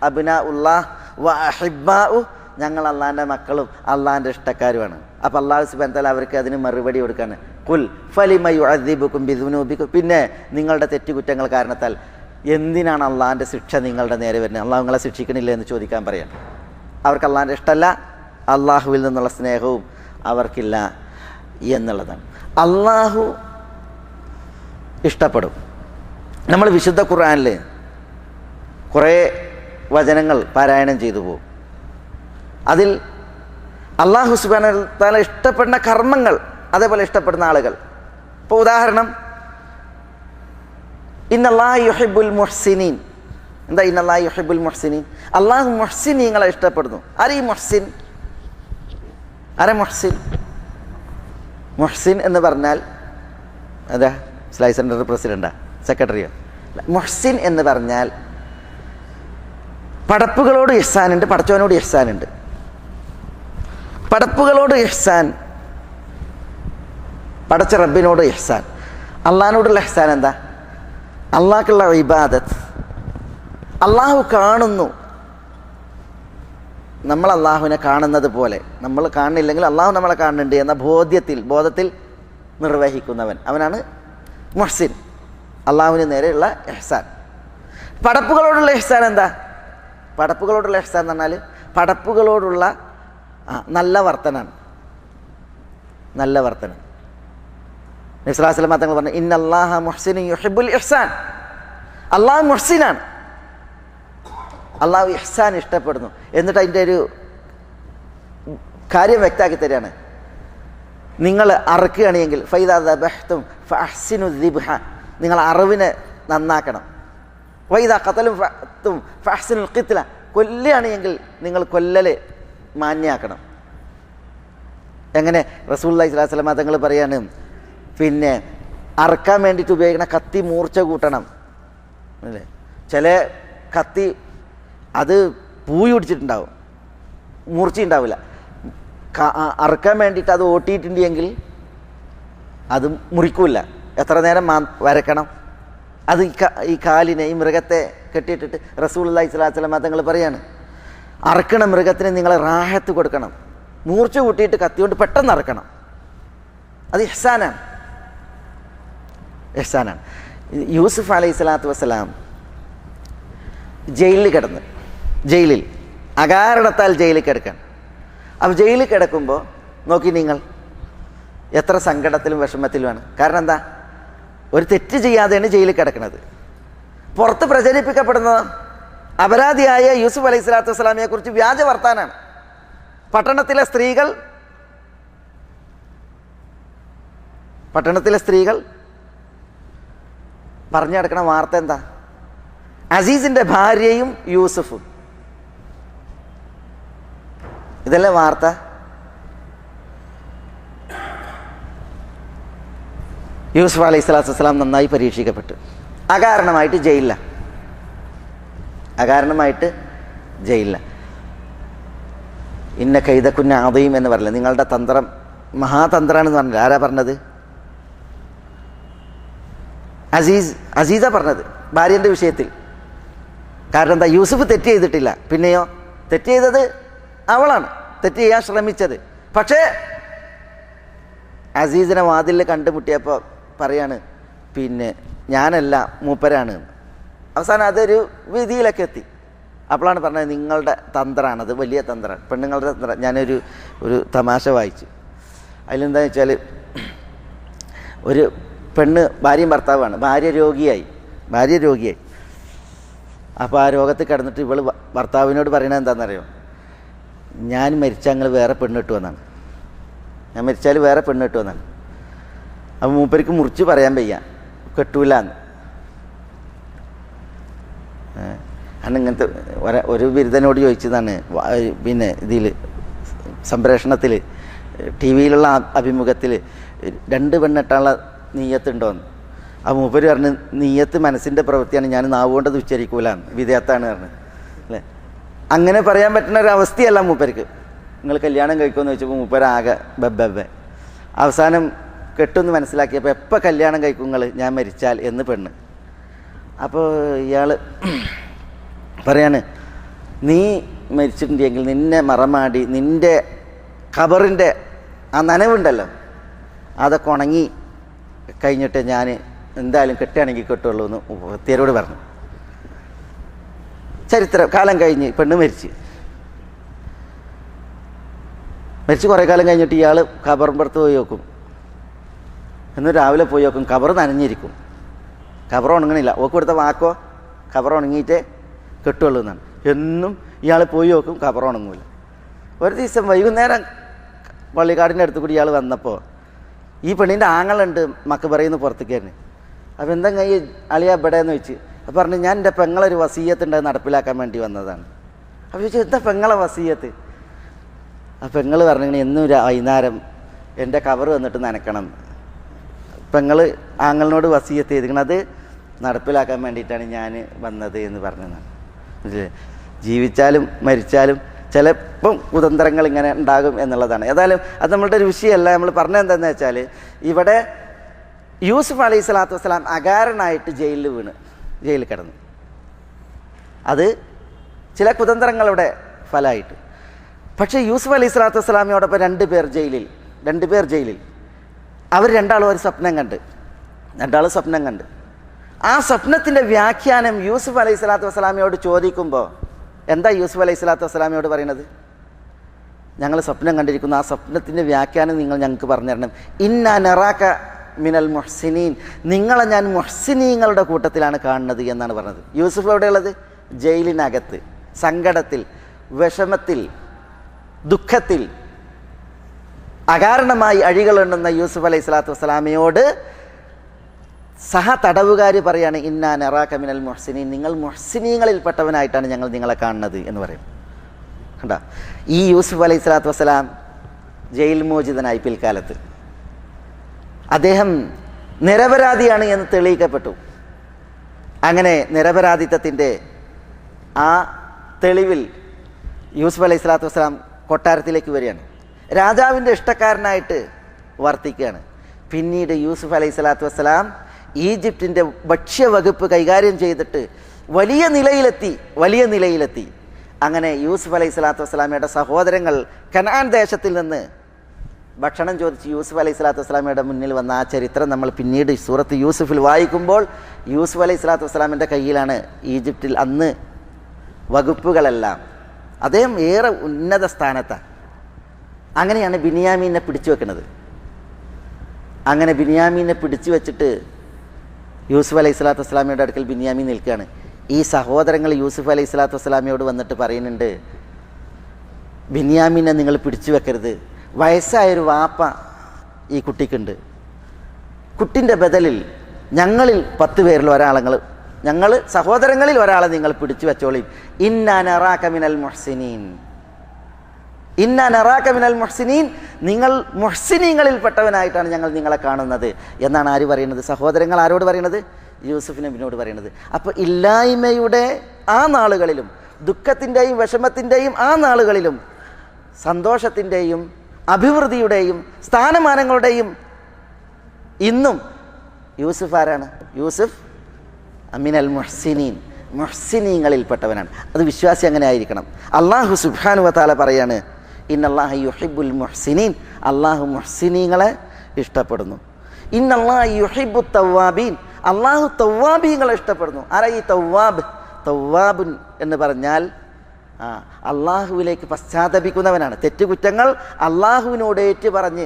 അബ്നാഉല്ലാഹ് വ അഹിബ്ബാഉ, ഞങ്ങൾ അള്ളാഹിൻ്റെ മക്കളും അള്ളാഹിൻ്റെ ഇഷ്ടക്കാരുമാണ്. അപ്പോൾ അള്ളാഹു സുബ്ഹാനഹു വ തആല അവർക്ക് അതിന് മറുപടി കൊടുക്കുകയാണ്. ഖുൽ ഫലിമ യുഅദ്ദിബുകും ബിദുനൂബികും, പിന്നെ നിങ്ങളുടെ തെറ്റുകുറ്റങ്ങൾ കാരണത്താൽ എന്തിനാണ് അള്ളാഹിൻ്റെ ശിക്ഷ നിങ്ങളുടെ നേരെ വരുന്നത്? അള്ളാഹു നിങ്ങളെ ശിക്ഷിക്കണില്ല എന്ന് ചോദിക്കാൻ പറയാം. അവർക്ക് അള്ളാഹിൻ്റെ ഇഷ്ടമല്ല, അള്ളാഹുവിൽ നിന്നുള്ള സ്നേഹവും അവർക്കില്ല എന്നുള്ളതാണ്. അള്ളാഹു ഇഷ്ടപ്പെടും. നമ്മൾ വിശുദ്ധ ഖുർആനിൽ കുറേ വചനങ്ങൾ പാരായണം ചെയ്തു പോകും. അതിൽ അള്ളാഹു സുബ്ഹാനഹു വ തആല ഇഷ്ടപ്പെടുന്ന കർമ്മങ്ങൾ, അതേപോലെ ഇഷ്ടപ്പെടുന്ന ആളുകൾ. ഇപ്പോൾ ഉദാഹരണം, ഇന്നല്ലാഹ യുഹിബ്ബുൽ മുഹ്സിനീൻ. എന്താ ഇന്നല്ലാഹ യുഹിബ്ബുൽ മുഹ്സിനീൻ? അള്ളാഹു മുഹ്സിനീങ്ങളെ ഇഷ്ടപ്പെടുന്നു. ആരെ ഈ മുഹ്സിൻ? ആരെ മുഹ്സിൻ? മുഹ്സിൻ എന്ന് പറഞ്ഞാൽ അതാ ഇസ്ലാഹി സെൻ്റർ പ്രസിഡൻ്റാ, സെക്രട്ടറിയോ? മുഹ്സിൻ എന്ന് പറഞ്ഞാൽ പടപ്പുകളോട് ഇഹ്സാനുണ്ട്, പടച്ചവനോട് ഇഹ്സാനുണ്ട്. പടപ്പുകളോട് ഇഹ്സാൻ, പടച്ച റബ്ബിനോട് ഇഹ്സാൻ. അള്ളാഹിനോടുള്ള ഇഹ്സാൻ എന്താ? അള്ളാഹ്ക്കുള്ള ഇബാദത്ത്. അള്ളാഹു കാണുന്നു, നമ്മൾ അള്ളാഹുവിനെ കാണുന്നത് പോലെ, നമ്മൾ കാണുന്നില്ലെങ്കിൽ അള്ളാഹു നമ്മളെ കാണുന്നുണ്ട് എന്ന ബോധത്തിൽ നിർവഹിക്കുന്നവൻ, അവനാണ് മുഹ്സിൻ. അള്ളാഹുവിന് നേരെയുള്ള ഇഹ്സാൻ. പടപ്പുകളോടുള്ള ഇഹ്സാൻ എന്താ? പടപ്പുകളോടുള്ള ഇഹ്സാൻ എന്ന് പറഞ്ഞാൽ പടപ്പുകളോടുള്ള നല്ല വർത്തനാണ്. നല്ല വർത്തനം. നബി സ്വല്ലല്ലാഹു അലൈഹി വസല്ലം തങ്ങൾ പറഞ്ഞു, ഇന്നല്ലാഹ മുഹ്സിനുൻ യുഹിബ്ബുൽ ഇഹ്സാൻ. അള്ളാഹു മുഹ്സിനാണ്, അള്ളാഹു ഇഹ്സാൻ ഇഷ്ടപ്പെടുന്നു. എന്നിട്ട് അതിൻ്റെ ഒരു കാര്യം വ്യക്തമാക്കി തരികയാണ്. നിങ്ങൾ അറുക്കുകയാണെങ്കിൽ ഫൈദാ ദബഹ്തും ഫഅഹ്സിനു ദിബ്ഹ, നിങ്ങൾ അറിവിനെ നന്നാക്കണം. വൈദാ ഖതലും ഫഅഹ്സിനുൽ ഖിത്ല, കൊല്ലുകയാണെങ്കിൽ നിങ്ങൾ കൊല്ലല് മാന്യാക്കണം. എങ്ങനെ? റസൂലുള്ളാഹി സ്വല്ലല്ലാഹു അലൈഹി വസല്ലം തങ്ങൾ പറയാണ്, പിന്നെ അറുക്കാൻ വേണ്ടിയിട്ട് ഉപയോഗിക്കുന്ന കത്തി മൂർച്ച കൂട്ടണം. അല്ലേ? ചില കത്തി അത് പൂയി പിടിച്ചിട്ടുണ്ടാവും, മൂർച്ചയുണ്ടാവില്ല. അറുക്കാൻ വേണ്ടിയിട്ട് അത് ഓട്ടിയിട്ടുണ്ടെങ്കിൽ അത് മുറിക്കൂല. എത്ര നേരം വരക്കണം? അത് ഈ കാലിനെ, ഈ മൃഗത്തെ കെട്ടിയിട്ടിട്ട് റസൂലുള്ളാഹി സ്വല്ലല്ലാഹു അലൈഹി വസല്ലം തങ്ങൾ പറയാണ്, അറുക്കണ മൃഗത്തിന് നിങ്ങൾ റാഹത്ത് കൊടുക്കണം, മൂർച്ച കൂട്ടിയിട്ട് കത്തിയോണ്ട് പെട്ടെന്ന് അറുക്കണം. അത് ഇഹ്സാനാണ്, ഇഹ്സാനാണ്. യൂസുഫ് അലൈഹി സ്വലാത്തു വസ്സലാം ജയിലിൽ കിടന്ന്, ജയിലിൽ അകാരണത്താൽ ജയിലിൽ കിടക്കാൻ. അപ്പോൾ ജയിലിൽ കിടക്കുമ്പോൾ നോക്കി നിങ്ങൾ എത്ര സങ്കടത്തിലും വിഷമത്തിലുമാണ്. കാരണം എന്താ? ഒരു തെറ്റ് ചെയ്യാതെയാണ് ജയിലിൽ കിടക്കുന്നത്. പുറത്ത് പ്രചരിപ്പിക്കപ്പെടുന്നത് അപരാധിയായ യൂസുഫ് അലൈഹി സ്വലാത്തു വസ്സലാമിയെ കുറിച്ച് വ്യാജ വർത്താനാണ്. പട്ടണത്തിലെ സ്ത്രീകൾ പറഞ്ഞു നടക്കുന്ന വാർത്ത എന്താ? അസീസിൻ്റെ ഭാര്യയും യൂസുഫും. ഇതല്ലേ വാർത്ത? യൂസുഫ് അലൈഹി സ്വലാത്തു വസ്സലാം നന്നായി പരീക്ഷിക്കപ്പെട്ടു. അകാരണമായിട്ട് ജയിലില്ല. ഇന്ന കൈതക്കുന്ന ആദയും എന്ന് പറഞ്ഞില്ല, നിങ്ങളുടെ തന്ത്രം മഹാതന്ത്രാണെന്ന് പറഞ്ഞില്ല. ആരാ പറഞ്ഞത്? അസീസ പറഞ്ഞത് ഭാര്യൻ്റെ വിഷയത്തിൽ. കാരണം എന്താ? യൂസുഫ് തെറ്റ് ചെയ്തിട്ടില്ല, പിന്നെയോ തെറ്റ് ചെയ്തത് അവളാണ്, തെറ്റ് ചെയ്യാൻ ശ്രമിച്ചത്. പക്ഷേ അസീസിനെ വാതിലിൽ കണ്ടുമുട്ടിയപ്പോൾ പറയാണ്, പിന്നെ ഞാനല്ല മൂപ്പരാണ്. അവസാനം അതൊരു വിധിയിലൊക്കെ എത്തി. അപ്പോഴാണ് പറഞ്ഞത് നിങ്ങളുടെ തന്ത്രമാണത്, വലിയ തന്ത്രമാണ്, പെണ്ണുങ്ങളുടെ തന്ത്രം. ഞാനൊരു തമാശ വായിച്ചു. അതിലെന്താണെന്ന് വെച്ചാൽ, ഒരു പെണ്ണ് ഭാര്യയും ഭർത്താവാണ്. ഭാര്യ രോഗിയായി. അപ്പോൾ ആ രോഗത്തിൽ കിടന്നിട്ട് ഇവൾ ഭർത്താവിനോട് പറയണത് എന്താണെന്നറിയോ? ഞാൻ മരിച്ചാൽ നിങ്ങൾ വേറെ പെണ്ണ് കിട്ടുമെന്നാണ്. ഞാൻ മരിച്ചാൽ വേറെ പെണ്ണ് കിട്ടുമെന്നാണ്. അപ്പോൾ മൂപ്പർക്ക് മുറിച്ച് പറയാൻ വയ്യ, കെട്ടൂല എന്ന്. അന്ന് ഇങ്ങനത്തെ ഒരു ബിരുദനോട് ചോദിച്ചതാണ്, പിന്നെ ഇതിൽ സംപ്രേഷണത്തിൽ ടി വിയിലുള്ള അഭിമുഖത്തിൽ 2 പെണ്ണിട്ടുള്ള നീയത്തുണ്ടോയെന്ന്. ആ മൂപ്പര് പറഞ്ഞ് നീയത്ത് മനസ്സിൻ്റെ പ്രവൃത്തിയാണ്, ഞാൻ നാവുകൊണ്ടത് ഉച്ചരിക്കൂലാണ്, വിദേഹത്താണ് പറഞ്ഞത് അല്ലേ. അങ്ങനെ പറയാൻ പറ്റുന്ന ഒരവസ്ഥയല്ല മൂപ്പർക്ക്. നിങ്ങൾ കല്യാണം കഴിക്കുമെന്ന് വെച്ചപ്പോൾ മൂപ്പരാകെ ബബ്ബെ. അവസാനം കെട്ടുമെന്ന് മനസ്സിലാക്കിയപ്പോൾ എപ്പോൾ കല്യാണം കഴിക്കും നിങ്ങൾ, ഞാൻ മരിച്ചാൽ എന്ന് പെണ്ണ്. അപ്പോൾ ഇയാൾ പറയാണ്, നീ മരിച്ചിട്ടുണ്ടെങ്കിൽ നിന്നെ മറമാടി നിൻ്റെ ഖബറിൻ്റെ ആ നനവുണ്ടല്ലോ അതൊക്കെ ഉണങ്ങി കഴിഞ്ഞിട്ട് ഞാൻ എന്തായാലും കെട്ടുകയാണെങ്കിൽ കെട്ടുള്ളൂ എന്ന് മുപ്പത്തിയാരോട് പറഞ്ഞു. ചരിത്രം കാലം കഴിഞ്ഞ് പെണ്ണ് മരിച്ച് കുറേ കാലം കഴിഞ്ഞിട്ട് ഇയാൾ ഖബറിൻ്റെ പോയി നോക്കും. എന്ന് രാവിലെ പോയി നോക്കും, ഖബർ നനഞ്ഞിരിക്കും, ഖബർ ഉണങ്ങണില്ല. ഓക്ക് കൊടുത്ത വാക്കോ ഖബർ ഉണങ്ങിയിട്ടേ കെട്ടുള്ളൂ എന്നാണ്. എന്നും ഇയാൾ പോയി നോക്കും, ഖബർ ഉണങ്ങൂല. ഒരു ദിവസം വൈകുന്നേരം പള്ളിക്കാടിൻ്റെ അടുത്ത് കൂടി ഇയാൾ വന്നപ്പോൾ ഈ പെണ്ണിൻ്റെ ആങ്ങളുണ്ട് മക്ബറയിൽ നിന്ന് പുറത്തേക്ക് തന്നെ. അപ്പോൾ എന്താ കൈ അളിയാ ഇവിടെ എന്ന് ചോദിച്ച്. അപ്പോൾ പറഞ്ഞു, ഞാൻ എൻ്റെ പെങ്ങളൊരു വസീയത്തുണ്ട് നടപ്പിലാക്കാൻ വേണ്ടി വന്നതാണ്. അപ്പോൾ ചോദിച്ചു, എന്താ പെങ്ങളെ വസീയത്ത്? ആ പെങ്ങൾ പറഞ്ഞു, എന്നും വൈകുന്നേരം എൻ്റെ കവർ വന്നിട്ട് നനക്കണം. പെങ്ങൾ ആങ്ങളിനോട് വസീയത്ത് ചെയ്തിരിക്കണം, അത് നടപ്പിലാക്കാൻ വേണ്ടിയിട്ടാണ് ഞാൻ വന്നത് എന്ന് പറഞ്ഞതാണ്. ജീവിച്ചാലും മരിച്ചാലും ചിലപ്പം കുതന്ത്രങ്ങൾ ഇങ്ങനെ ഉണ്ടാകും എന്നുള്ളതാണ്. ഏതായാലും അത് നമ്മളുടെ ഒരു വിഷയമല്ല. നമ്മൾ പറഞ്ഞത് എന്താണെന്ന് വെച്ചാൽ, ഇവിടെ യൂസുഫ് അലൈഹി സ്വലാത്തു വസ്സലാം അകാരനായിട്ട് ജയിലിൽ കിടന്നു. അത് ചില കുതന്ത്രങ്ങളുടെ ഫലമായിട്ട്. പക്ഷേ യൂസുഫ് അലൈഹി സ്വലാത്തു വസ്സലാമിയോടൊപ്പം 2 പേർ ജയിലിൽ അവർ രണ്ടാളും ഒരു സ്വപ്നം കണ്ട്. ആ സ്വപ്നത്തിൻ്റെ വ്യാഖ്യാനം യൂസുഫ് അലൈഹി സ്വലാത്തു വസ്സലാമിയോട് ചോദിക്കുമ്പോൾ എന്താ യൂസുഫ് അലൈഹി സ്വലാത്തു വസ്സലാമിയോട് പറയുന്നത്? ഞങ്ങൾ സ്വപ്നം കണ്ടിരിക്കുന്നു, ആ സ്വപ്നത്തിൻ്റെ വ്യാഖ്യാനം നിങ്ങൾ ഞങ്ങൾക്ക് പറഞ്ഞു തരണം. ഇന്നാ നറാക മിനൽ മുഹ്സിനീൻ, നിങ്ങളെ ഞാൻ മുഹ്സിനീങ്ങളുടെ കൂട്ടത്തിലാണ് കാണുന്നത് എന്നാണ് പറഞ്ഞത്. യൂസുഫ് എവിടെയുള്ളത്? ജയിലിനകത്ത്, സങ്കടത്തിൽ, വിഷമത്തിൽ, ദുഃഖത്തിൽ, അകാരണമായി അഴികളുണ്ടെന്ന യൂസുഫ് അലൈഹി സ്വലാത്തു വസ്സലാമയോട് സഹ തടവുകാർ പറയാണ്, ഇന്നാ നറാക മിനൽ മുഹ്സിനീൻ, നിങ്ങൾ മുഹ്സിനീങ്ങളിൽപ്പെട്ടവനായിട്ടാണ് ഞങ്ങൾ നിങ്ങളെ കാണുന്നത് എന്ന് പറയും. കണ്ട, ഈ യൂസുഫ് അലൈഹി സ്വലാത്തു വസ്സലാം ജയിൽ മോചിതനായി. പിൽക്കാലത്ത് അദ്ദേഹം നിരപരാധിയാണ് എന്ന് തെളിയിക്കപ്പെട്ടു. അങ്ങനെ നിരപരാധിത്വത്തിൻ്റെ ആ തെളിവിൽ യൂസുഫ് അലൈഹി സ്വലാത്തു വസ്സലാം കൊട്ടാരത്തിലേക്ക് വരികയാണ്. രാജാവിൻ്റെ ഇഷ്ടക്കാരനായിട്ട് വർത്തിക്കുകയാണ്. പിന്നീട് യൂസുഫ് അലൈഹി സ്വലാത്തു വസ്സലാം ഈജിപ്തിൻ്റെ ഭക്ഷ്യവകുപ്പ് കൈകാര്യം ചെയ്തിട്ട് വലിയ നിലയിലെത്തി. അങ്ങനെ യൂസുഫ് അലൈഹി സ്വലാത്തു വസ്സലാമയുടെ സഹോദരങ്ങൾ കനാൻ ദേശത്തിൽ നിന്ന് ഭക്ഷണം ചോദിച്ച് യൂസുഫ് അലൈഹി സ്വലാത്തു വസ്സലാമയുടെ മുന്നിൽ വന്ന ആ ചരിത്രം നമ്മൾ പിന്നീട് സൂറത്ത് യൂസുഫിൽ വായിക്കുമ്പോൾ യൂസുഫ് അലൈഹി സ്വലാത്തു വസ്സലാമിൻ്റെ കയ്യിലാണ് ഈജിപ്തിൽ അന്ന് വകുപ്പുകളെല്ലാം. അദ്ദേഹം ഏറെ ഉന്നത സ്ഥാനത്താണ്. അങ്ങനെയാണ് ബിനിയാമീനെ പിടിച്ചു വെക്കുന്നത്. അങ്ങനെ ബിനിയാമീനെ പിടിച്ചു വെച്ചിട്ട് യൂസുഫ് അലൈഹി സ്വലാത്തു വസ്സലാമയുടെ അടുക്കൽ ബിനിയാമീൻ നിൽക്കുകയാണ്. ഈ സഹോദരങ്ങൾ യൂസുഫ് അലൈഹി സ്വലാത്തു വസ്സലാമയോട് വന്നിട്ട് പറയുന്നുണ്ട്, ബിനിയാമീനെ നിങ്ങൾ പിടിച്ചു വെക്കരുത്, വയസ്സായൊരു വാപ്പ ഈ കുട്ടിക്കുണ്ട്, കുട്ടിൻ്റെ ബദലിൽ ഞങ്ങളിൽ 10 പേരിൽ ഒരാളങ്ങൾ, ഞങ്ങൾ സഹോദരങ്ങളിൽ ഒരാളെ നിങ്ങൾ പിടിച്ചു വെച്ചോളി. ഇന്നാ നറാക മിനൽ മുഹ്സിനീൻ, നിങ്ങൾ മുഹ്സിനീങ്ങളിൽപ്പെട്ടവനായിട്ടാണ് ഞങ്ങൾ നിങ്ങളെ കാണുന്നത് എന്നാണ് ആര് പറയുന്നത്? സഹോദരങ്ങൾ ആരോട് പറയുന്നത്? യൂസുഫ് നബിനോട് പറയുന്നത്. അപ്പോൾ ഇല്ലായ്മയുടെ ആ നാളുകളിലും, ദുഃഖത്തിൻ്റെയും വിഷമത്തിൻ്റെയും ആ നാളുകളിലും, സന്തോഷത്തിൻ്റെയും അഭിവൃദ്ധിയുടെയും സ്ഥാനമാനങ്ങളുടെയും ഇന്നും യൂസുഫ് ആരാണ്? യൂസുഫ് മിനൽ മുഹ്സിനീൻ, മുഹ്സിനീങ്ങളിൽപ്പെട്ടവനാണ്. അത് വിശ്വാസി അങ്ങനെ ആയിരിക്കണം. അല്ലാഹു സുബ്ഹാനഹു വ തആല പറയാണ്, ഇന്നല്ലാഹ യുഹിബ്ബുൽ മുഹ്സിനീൻ, അല്ലാഹു മുഹ്സിനീങ്ങളെ ഇഷ്ടപ്പെടുന്നു. ഇന്നല്ലാഹ യുഹിബ്ബുത് തവ്വാബീൻ, അല്ലാഹു തവ്വാബീങ്ങളെ ഇഷ്ടപ്പെടുന്നു. ആരാ ഈ തവ്വാബ്? തവ്വാബുൻ എന്ന് പറഞ്ഞാൽ അള്ളാഹുവിലേക്ക് പശ്ചാത്തപിക്കുന്നവനാണ്. തെറ്റുകുറ്റങ്ങൾ അള്ളാഹുവിനോട് ഏറ്റുപറഞ്ഞ്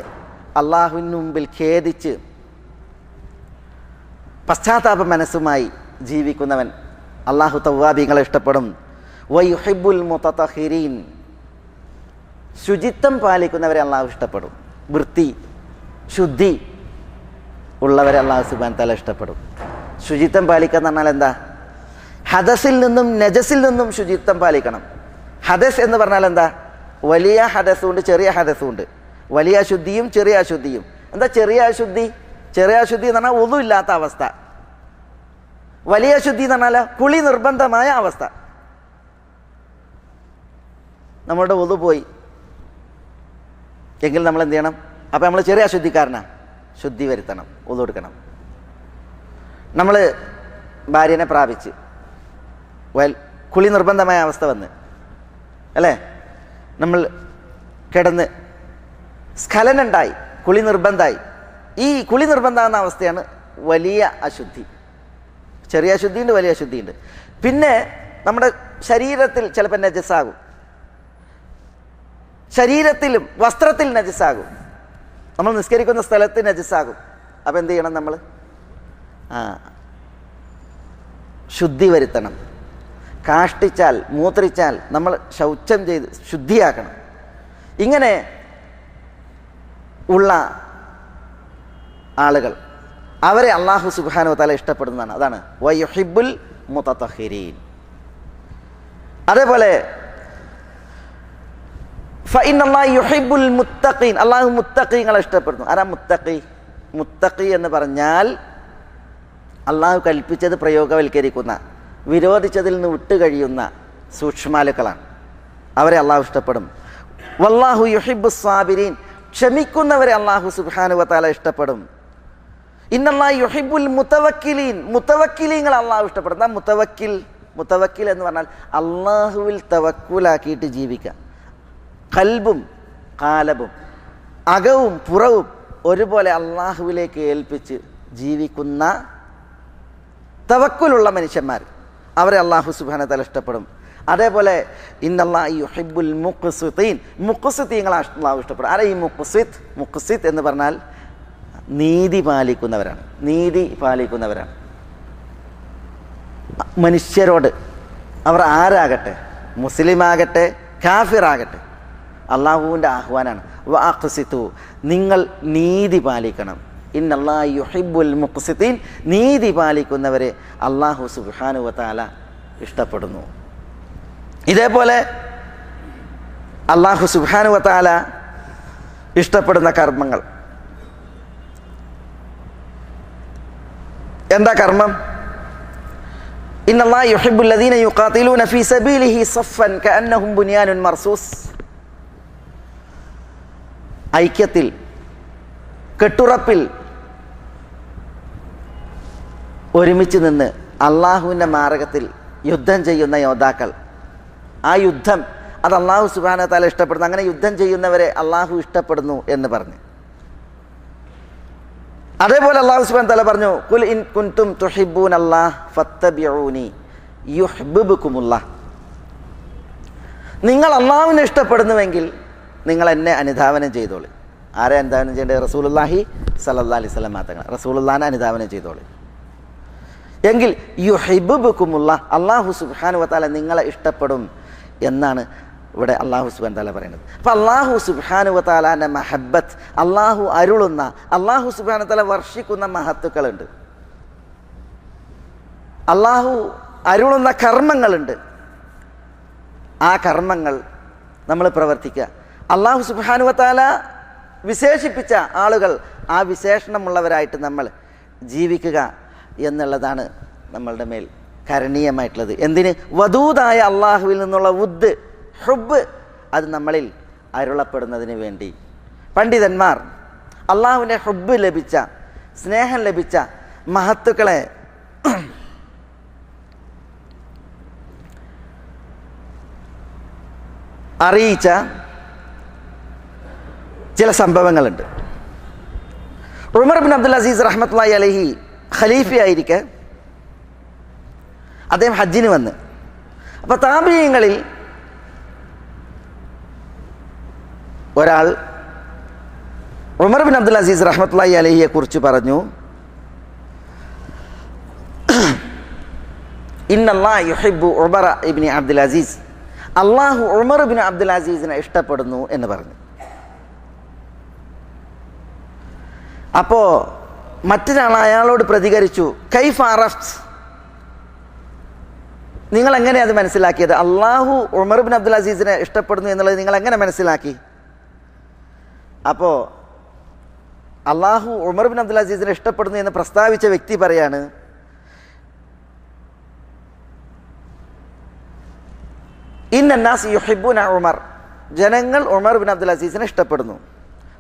അള്ളാഹുവിന് മുമ്പിൽ ഖേദിച്ച് പശ്ചാത്താപ മനസ്സുമായി ജീവിക്കുന്നവൻ അള്ളാഹു തവ്വാബീങ്ങളെ ഇഷ്ടപ്പെടും. വയുഹിബ്ബുൽ മുതതഹിരീൻ, ശുചിത്വം പാലിക്കുന്നവരെ അള്ളാഹു ഇഷ്ടപ്പെടും. വൃത്തി ശുദ്ധി ഉള്ളവരെ അള്ളാഹു സുബ്ഹാനഹു വ തആല ഇഷ്ടപ്പെടും. ശുചിത്വം പാലിക്കുക എന്ന് പറഞ്ഞാൽ എന്താ? ഹദസിൽ നിന്നും നജസിൽ നിന്നും ശുചിത്വം പാലിക്കണം. ഹദസ് എന്ന് പറഞ്ഞാൽ എന്താ? വലിയ ഹദസുണ്ട്, ചെറിയ ഹദസുണ്ട്. വലിയ അശുദ്ധിയും ചെറിയ അശുദ്ധിയും. എന്താ ചെറിയ അശുദ്ധി? ചെറിയ അശുദ്ധി എന്ന് പറഞ്ഞാൽ ഒന്നും ഇല്ലാത്ത അവസ്ഥ. വലിയ അശുദ്ധി എന്ന് പറഞ്ഞാൽ കുളി നിർബന്ധമായ അവസ്ഥ. നമ്മളുടെ ഒതു പോയി എങ്കിൽ നമ്മൾ എന്ത് ചെയ്യണം? അപ്പം നമ്മൾ ചെറിയ അശുദ്ധിക്കാരനാ, ശുദ്ധി വരുത്തണം, ഒതു എടുക്കണം. നമ്മൾ ഭാര്യനെ പ്രാപിച്ച് കുളി നിർബന്ധമായ അവസ്ഥ വന്ന് അല്ലേ, നമ്മൾ കിടന്ന് സ്ഖലനുണ്ടായി, കുളി നിർബന്ധമായി. ഈ കുളി നിർബന്ധമാകുന്ന അവസ്ഥയാണ് വലിയ അശുദ്ധി. ചെറിയ അശുദ്ധിയുണ്ട്, വലിയ അശുദ്ധിയുണ്ട്. പിന്നെ നമ്മുടെ ശരീരത്തിൽ ചിലപ്പോൾ നജസ്സാകും, ശരീരത്തിലും വസ്ത്രത്തിൽ നജസ്സാകും, നമ്മൾ നിസ്കരിക്കുന്ന സ്ഥലത്ത് നജസ്സാകും. അപ്പം എന്ത് ചെയ്യണം? നമ്മൾ ശുദ്ധി വരുത്തണം. കാഷ്ടിച്ചാൽ മൂത്രിച്ചാൽ നമ്മൾ ശൗചം ചെയ്ത് ശുദ്ധിയാക്കണം. ഇങ്ങനെ ഉള്ള ആളുകൾ അവരെ അല്ലാഹു സുബ്ഹാനഹു വ തആല ഇഷ്ടപ്പെടുന്നതാണ്. അതാണ് വയുഹിബ്ബുൽ മുതതഹിരീൻ. അതേപോലെ ഫഇന്നല്ലാഹ യുഹിബ്ബുൽ മുത്തഖീൻ, അല്ലാഹു മുത്തഖീങ്ങളെ ഇഷ്ടപ്പെടുന്നു. ആരാ മുത്തഖി? മുത്തഖി എന്ന് പറഞ്ഞാൽ അല്ലാഹു കൽപ്പിച്ചത് പ്രയോഗവൽക്കരിക്കുന്ന, വിരോധിച്ചതിൽ നിന്ന് വിട്ടുകഴിയുന്ന സൂക്ഷ്മാലുക്കളാണ്. അവരെ അല്ലാഹു ഇഷ്ടപ്പെടും. വല്ലാഹു യുഹിബ്ബുസ് സാബിരീൻ, ക്ഷമിക്കുന്നവരെ അല്ലാഹു സുബ്ഹാനഹു വ തആല ഇഷ്ടപ്പെടും. ഇന്നല്ലാഹ യുഹിബ്ബുൽ മുതവക്കിലീൻ, മുതവക്കിലീങ്ങളെ അല്ലാഹു ഇഷ്ടപ്പെടും. മുതവക്കിൽ എന്ന് പറഞ്ഞാൽ അല്ലാഹുവിൽ തവക്കുലാക്കിയിട്ട് ജീവിക്കുക. ഖൽബും ഖാലബും, അകവും പുറവും ഒരുപോലെ അല്ലാഹുവിലേക്ക് ഏൽപ്പിച്ച് ജീവിക്കുന്ന തവക്കുലുള്ള മനുഷ്യന്മാർ, അവരെ അല്ലാഹു സുബ്ഹാനഹു വ തആല ഇഷ്ടപ്പെടും. അതേപോലെ ഇന്നല്ലാഹ യുഹിബ്ബുൽ മുഖ്സിതീൻ, മുഖ്സിതീങ്ങളെ അല്ലാഹു ഇഷ്ടപ്പെടും. ആരാ ഈ മുഖ്സിത്? മുഖ്സിത് എന്ന് പറഞ്ഞാൽ നീതി പാലിക്കുന്നവരാണ്. നീതി പാലിക്കുന്നവരാണ് മനുഷ്യരോട്. അവർ ആരാകട്ടെ, മുസ്ലിമാകട്ടെ കാഫിറാകട്ടെ, അള്ളാഹുവിൻ്റെ ആഹ്വാനാണ്. വഅഖ്സിതു, നിങ്ങൾ നീതി പാലിക്കണം. ഇന്നല്ലാഹ യുഹിബ്ബുൽ മുഖ്സിതീൻ, നീതി പാലിക്കുന്നവരെ അല്ലാഹു സുബ്ഹാനഹു വ തആല ഇഷ്ടപ്പെടുന്നു. ഇതേപോലെ അല്ലാഹു സുബ്ഹാനഹു വ തആല ഇഷ്ടപ്പെടുന്ന കർമ്മങ്ങൾ എന്താ? കർമ്മം ഇന്നല്ലാഹ യുഹിബ്ബുൽ ലദീന യുഖാതിലൂന ഫീ സബീലിഹി സഫൻ കഅന്നഹും ബുനിയാനുൻ മർസൂസ്. ഐക്യത്തിൽ, കെട്ടുറപ്പിൽ ഒരുമിച്ച് നിന്ന് അള്ളാഹുവിൻ്റെ മാർഗത്തിൽ യുദ്ധം ചെയ്യുന്ന യോദ്ധാക്കൾ, ആ യുദ്ധം അത് അള്ളാഹു സുബ്ഹാനഹു വ തആല ഇഷ്ടപ്പെടുന്നു. അങ്ങനെ യുദ്ധം ചെയ്യുന്നവരെ അള്ളാഹു ഇഷ്ടപ്പെടുന്നു എന്ന് പറഞ്ഞു. അതേപോലെ അള്ളാഹു സുബ്ഹാനഹു വ തആല പറഞ്ഞു, ഖുൽ ഇൻ കുൻതും തുഹിബ്ബൂനല്ലാഹ ഫത്തബിഊനി യുഹ്ബിബുകുമുല്ലാഹ്. നിങ്ങൾ അള്ളാഹുവിനെ ഇഷ്ടപ്പെടുന്നുവെങ്കിൽ നിങ്ങൾ എന്നെ അനുധാവനം ചെയ്തോളി. ആരെ അനുധാവനം ചെയ്യേണ്ടത്? റസൂലുള്ളാഹി സ്വല്ലല്ലാഹി അലൈഹി വസല്ലം തങ്ങൾ. റസൂലുള്ളാഹിനെ അനുധാവനം ചെയ്തോളി. എങ്കിൽ യുഹിബ്ബുകുമുല്ലാഹ്, അല്ലാഹു സുബ്ഹാനഹു വ തആല നിങ്ങളെ ഇഷ്ടപ്പെടും എന്നാണ് ഇവിടെ അല്ലാഹു സുബ്ഹാനഹു വ തആല പറയുന്നത്. അപ്പം അല്ലാഹു സുബ്ഹാനഹു വ തആലാൻ്റെ മഹബ്ബത്ത്, അല്ലാഹു അരുളുന്ന, അല്ലാഹു സുബ്ഹാനഹു വ തആല വർഷിക്കുന്ന മഹത്തുക്കളുണ്ട്. അല്ലാഹു അരുളുന്ന കർമ്മങ്ങളുണ്ട്. ആ കർമ്മങ്ങൾ നമ്മൾ പ്രവർത്തിക്കുക. അല്ലാഹു സുബ്ഹാനഹു വ തആല വിശേഷിപ്പിച്ച ആളുകൾ, ആ വിശേഷണമുള്ളവരായിട്ട് നമ്മൾ ജീവിക്കുക എന്നുള്ളതാണ് നമ്മളുടെ മേൽ കരണീയമായിട്ടുള്ളത്. എന്തിന്? വദൂദായ അള്ളാഹുവിൽ നിന്നുള്ള വുദ്, ഹുബ്, അത് നമ്മളിൽ അരുളപ്പെടുന്നതിന് വേണ്ടി. പണ്ഡിതന്മാർ അള്ളാഹുവിൻ്റെ ഹുബ് ലഭിച്ച, സ്നേഹം ലഭിച്ച മഹത്തുക്കളെ അറിയിച്ച ചില സംഭവങ്ങളുണ്ട്. ഉമർ ബിൻ അബ്ദുൽ അസീസ് റഹ്മത്തുള്ളാഹി അലൈഹി ഖലീഫയായിരിക്കെ അദ്ദേഹം ഹജ്ജിന് വന്ന്, അപ്പോൾ താബിഈങ്ങളിൽ ഒരാൾ ഉമർ ബിൻ അബ്ദുൽ അസീസ് റഹ്മത്തുള്ളാഹി അലൈഹിയെ കുറിച്ച് പറഞ്ഞു, ഇന്നല്ലാഹ യുഹിബ്ബു ഉമർ ഇബ്നു അബ്ദുൽ അസീസ്, അള്ളാഹു ഉമർ ബിൻ അബ്ദുൽ അസീസിനെ ഇഷ്ടപ്പെടുന്നു എന്ന് പറഞ്ഞു. അപ്പോൾ മറ്റൊരാൾ അയാളോട് പ്രതികരിച്ചു, കൈഫ അറഫ്ത്, നിങ്ങൾ എങ്ങനെ അത് മനസ്സിലാക്കിയത്? അള്ളാഹു ഉമർ ബിൻ അബ്ദുൽ അസീസിനെ ഇഷ്ടപ്പെടുന്നു എന്നുള്ളത് നിങ്ങൾ എങ്ങനെ മനസ്സിലാക്കി? അപ്പോൾ അള്ളാഹു ഉമർ ബിൻ അബ്ദുൽ അസീസിനെ ഇഷ്ടപ്പെടുന്നു എന്ന് പ്രസ്താവിച്ച വ്യക്തി പറയാണ്, ഇന്നന്നാസ് യുഹിബ്ബൂന ഉമർ, ജനങ്ങൾ ഉമർ ബിൻ അബ്ദുൽ അസീസിനെ ഇഷ്ടപ്പെടുന്നു.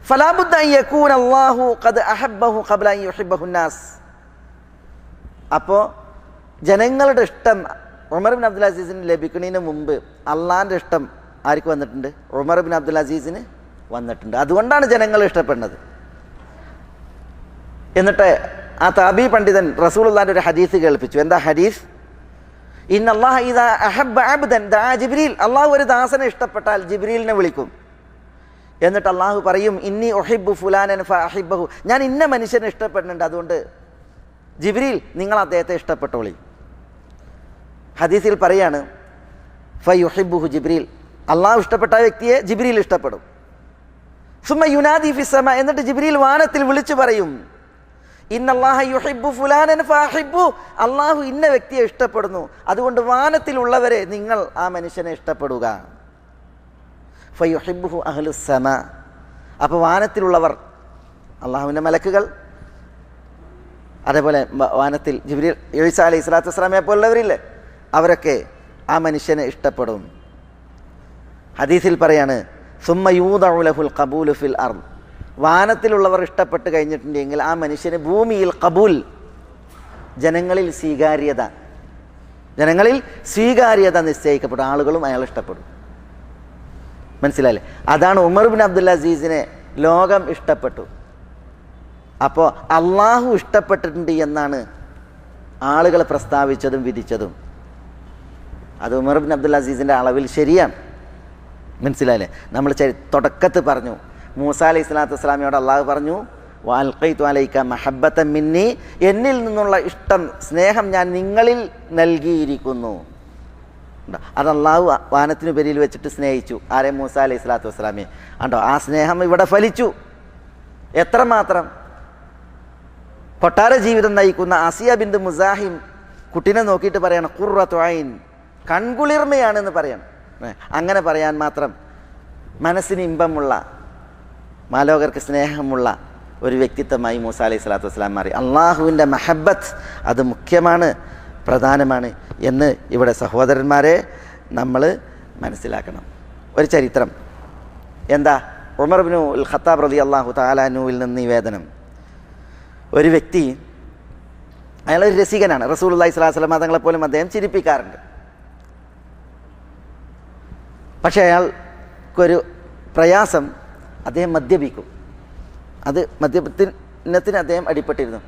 ഫലാ ബുദ്ദ അൻ യകൂന അല്ലാഹു ഖദ് അഹബ്ബഹു ഖബ്ല അൻ യുഹിബ്ബഹു നാസ്. അപ്പോൾ ജനങ്ങളുടെ ഇഷ്ടം ഉമർ ബിൻ അബ്ദുൽ അസീസിന് ലഭിക്കുന്നതിന് മുമ്പ് അള്ളാഹിൻ്റെ ഇഷ്ടം ആർക്ക് വന്നിട്ടുണ്ട്? ഉമർ ബിൻ അബ്ദുൽ അസീസിന് വന്നിട്ടുണ്ട്. അതുകൊണ്ടാണ് ജനങ്ങൾ ഇഷ്ടപ്പെടുന്നത്. എന്നിട്ട് ആ താബി പണ്ഡിതൻ റസൂലുള്ളാഹിന്റെ ഒരു ഹദീസ് കേൾപ്പിച്ചു. എന്താ ഹദീസ്? ഇന്നല്ലാഹ ഇദാ അഹബ്ബ അബ്ദൻ ദഅ ജിബ്രീൽ. അള്ളാഹു ഒരു ദാസനെ ഇഷ്ടപ്പെട്ടാൽ ജിബ്രീലിനെ വിളിക്കും. എന്നിട്ട് അള്ളാഹു പറയും, ഇന്നി ഉഹിബ്ബു ഫുലാനൻ ഫഅഹിബ്ബഹു, ഞാൻ ഇന്ന മനുഷ്യനെ ഇഷ്ടപ്പെടുന്നുണ്ട്, അതുകൊണ്ട് ജിബ്രീൽ നിങ്ങൾ അദ്ദേഹത്തെ ഇഷ്ടപ്പെട്ടോളി. ഹദീസിൽ പറയാണ്, ഫയുഹിബ്ബുഹു ജിബ്രീൽ, അള്ളാഹു ഇഷ്ടപ്പെട്ട വ്യക്തിയെ ജിബ്രീൽ ഇഷ്ടപ്പെടും. സുമ്മ യുനാദി ഫിസ്സമ, എന്നിട്ട് ജിബ്രീൽ വാനത്തിൽ വിളിച്ചു പറയും, ഇന്നല്ലാഹ യുഹിബ്ബു ഫുലാനൻ ഫഅഹിബ്ബു, അള്ളാഹു ഇന്ന വ്യക്തിയെ ഇഷ്ടപ്പെടുന്നു, അതുകൊണ്ട് വാനത്തിലുള്ളവരെ നിങ്ങൾ ആ മനുഷ്യനെ ഇഷ്ടപ്പെടുക. ഫയുഹിബ്ബുഹു അഹ്ലുസ്സമ, അപ്പോൾ വാനത്തിലുള്ളവർ, അള്ളാഹുവിൻ്റെ മലക്കുകൾ, അതേപോലെ വാനത്തിൽ ജിബ്രീൽ, ഈസാ അലൈഹി സ്വലാത്തു വസ്സലാമയെ പോലുള്ളവരില്ലേ, അവരൊക്കെ ആ മനുഷ്യനെ ഇഷ്ടപ്പെടും. ഹദീസിൽ പറയാണ്, സുമ്മ യൂദഉ ലഹുൽ ഖബൂലു ഫിൽ അർദ്, വാനത്തിലുള്ളവർ ഇഷ്ടപ്പെട്ട് കഴിഞ്ഞിട്ടുണ്ടെങ്കിൽ ആ മനുഷ്യന് ഭൂമിയിൽ ഖബൂൽ, ജനങ്ങളിൽ സ്വീകാര്യത നിശ്ചയിക്കപ്പെടും, ആളുകളും അയാൾ ഇഷ്ടപ്പെടും. മനസ്സിലായില്ലേ? അതാണ് ഉമർ ബിൻ അബ്ദുൽ അസീസിനെ ലോകം ഇഷ്ടപ്പെട്ടു. അപ്പോൾ അള്ളാഹു ഇഷ്ടപ്പെട്ടിട്ടുണ്ട് എന്നാണ് ആളുകൾ പ്രസ്താവിച്ചതും വിധിച്ചതും. അത് ഉമർ ബിൻ അബ്ദുൽ അസീസിൻ്റെ അളവിൽ ശരിയാണ്. മനസ്സിലായില്ലേ? നമ്മൾ തുടക്കത്ത് പറഞ്ഞു, മൂസാ അലൈഹി സ്വലാത്തു വസ്സലാമയോട് അള്ളാഹു പറഞ്ഞു, വഅൽഖൈതു അലൈക മഹബ്ബതൻ മിന്നി, എന്നിൽ നിന്നുള്ള ഇഷ്ടം, സ്നേഹം ഞാൻ നിങ്ങളിൽ നൽകിയിരിക്കുന്നു. അത് അള്ളാഹു വാനത്തിനുപരിയിൽ വെച്ചിട്ട് സ്നേഹിച്ചു ആരെ? മൂസാ അലൈഹി സ്വലാത്തു വസ്സലാമയെ. കണ്ടോ, ആ സ്നേഹം ഇവിടെ ഫലിച്ചു. എത്രമാത്രം! കൊട്ടാര ജീവിതം നയിക്കുന്ന ആസിയ ബിന്ത് മുസാഹിം കുട്ടിനെ നോക്കിയിട്ട് പറയണം, ഖുർറത്തു ഐൻ, കൺകുളിർമയാണെന്ന് പറയണം. അങ്ങനെ പറയാൻ മാത്രം മനസ്സിന് ഇമ്പമുള്ള, മാലോകർക്ക് സ്നേഹമുള്ള ഒരു വ്യക്തിത്വമായി മൂസാ അലൈഹി സ്വലാത്തു വസ്സലാം മാറി. അള്ളാഹുവിൻ്റെ മഹബത്ത് അത് മുഖ്യമാണ്, പ്രധാനമാണ് എന്ന് ഇവിടെ സഹോദരന്മാരെ നമ്മൾ മനസ്സിലാക്കണം. ഒരു ചരിത്രം എന്താ? ഉമർ ഇബ്നുൽ ഖത്താബ് റളിയല്ലാഹു തആല അൻഹുവിൽ നിന്ന് നിവേദനം. ഒരു വ്യക്തി, അയാളൊരു രസികനാണ്, റസൂലുള്ളാഹി സ്വല്ലല്ലാഹു അലൈഹി വസല്ലം തങ്ങളെ പോലും അദ്ദേഹം ചിരിപ്പിക്കാറുണ്ട്. പക്ഷേ അയാൾക്കൊരു പ്രയാസം, അദ്ദേഹം മദ്യപിക്കും. അത് മദ്യത്തിന് അദ്ദേഹം അടിപ്പെട്ടിരുന്നു.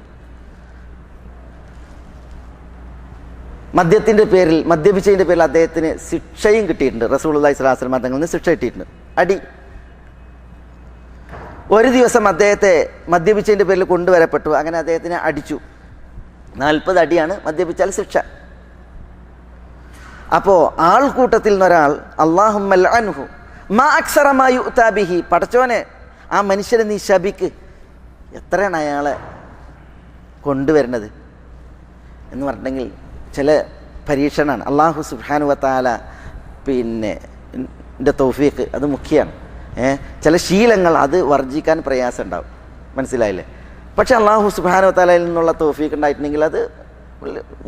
മദ്യപിച്ചതിൻ്റെ പേരിൽ അദ്ദേഹത്തിന് ശിക്ഷയും കിട്ടിയിട്ടുണ്ട്. റസൂലുള്ളാഹി സ്വല്ലല്ലാഹു അലൈഹി വസല്ലം തങ്ങളിൽ നിന്ന് ശിക്ഷ കിട്ടിയിട്ടുണ്ട്, അടി. ഒരു ദിവസം അദ്ദേഹത്തെ മദ്യപിച്ചതിൻ്റെ പേരിൽ കൊണ്ടുവരപ്പെട്ടു. അങ്ങനെ അദ്ദേഹത്തിനെ അടിച്ചു. 40 അടിയാണ് മദ്യപിച്ചാൽ ശിക്ഷ. അപ്പോൾ ആൾക്കൂട്ടത്തിൽ നിന്നൊരാൾ, അല്ലാഹുമ്മ ലഅൻഹു മാ അക്സറ മാ യുഅ്താ ബിഹി, പടച്ചോനെ ആ മനുഷ്യനെ നീ ശപിക്ക്, എത്രയാണ് അയാളെ കൊണ്ടുവരുന്നത് എന്ന് പറഞ്ഞിട്ടുണ്ടെങ്കിൽ ചില പരീക്ഷണമാണ്. അല്ലാഹു സുബ്ഹാനഹു വ തആല ൻ്റെ തൗഫീഖ് അത് മുഖ്യമാണ്. ചില ശീലങ്ങൾ അത് വർജിക്കാൻ പ്രയാസം ഉണ്ടാവും. മനസ്സിലായില്ലേ? പക്ഷെ അല്ലാഹു സുബ്ഹാനഹു വ തആലയിൽ നിന്നുള്ള തൗഫീഖ് ഉണ്ടായിട്ടുണ്ടെങ്കിൽ അത്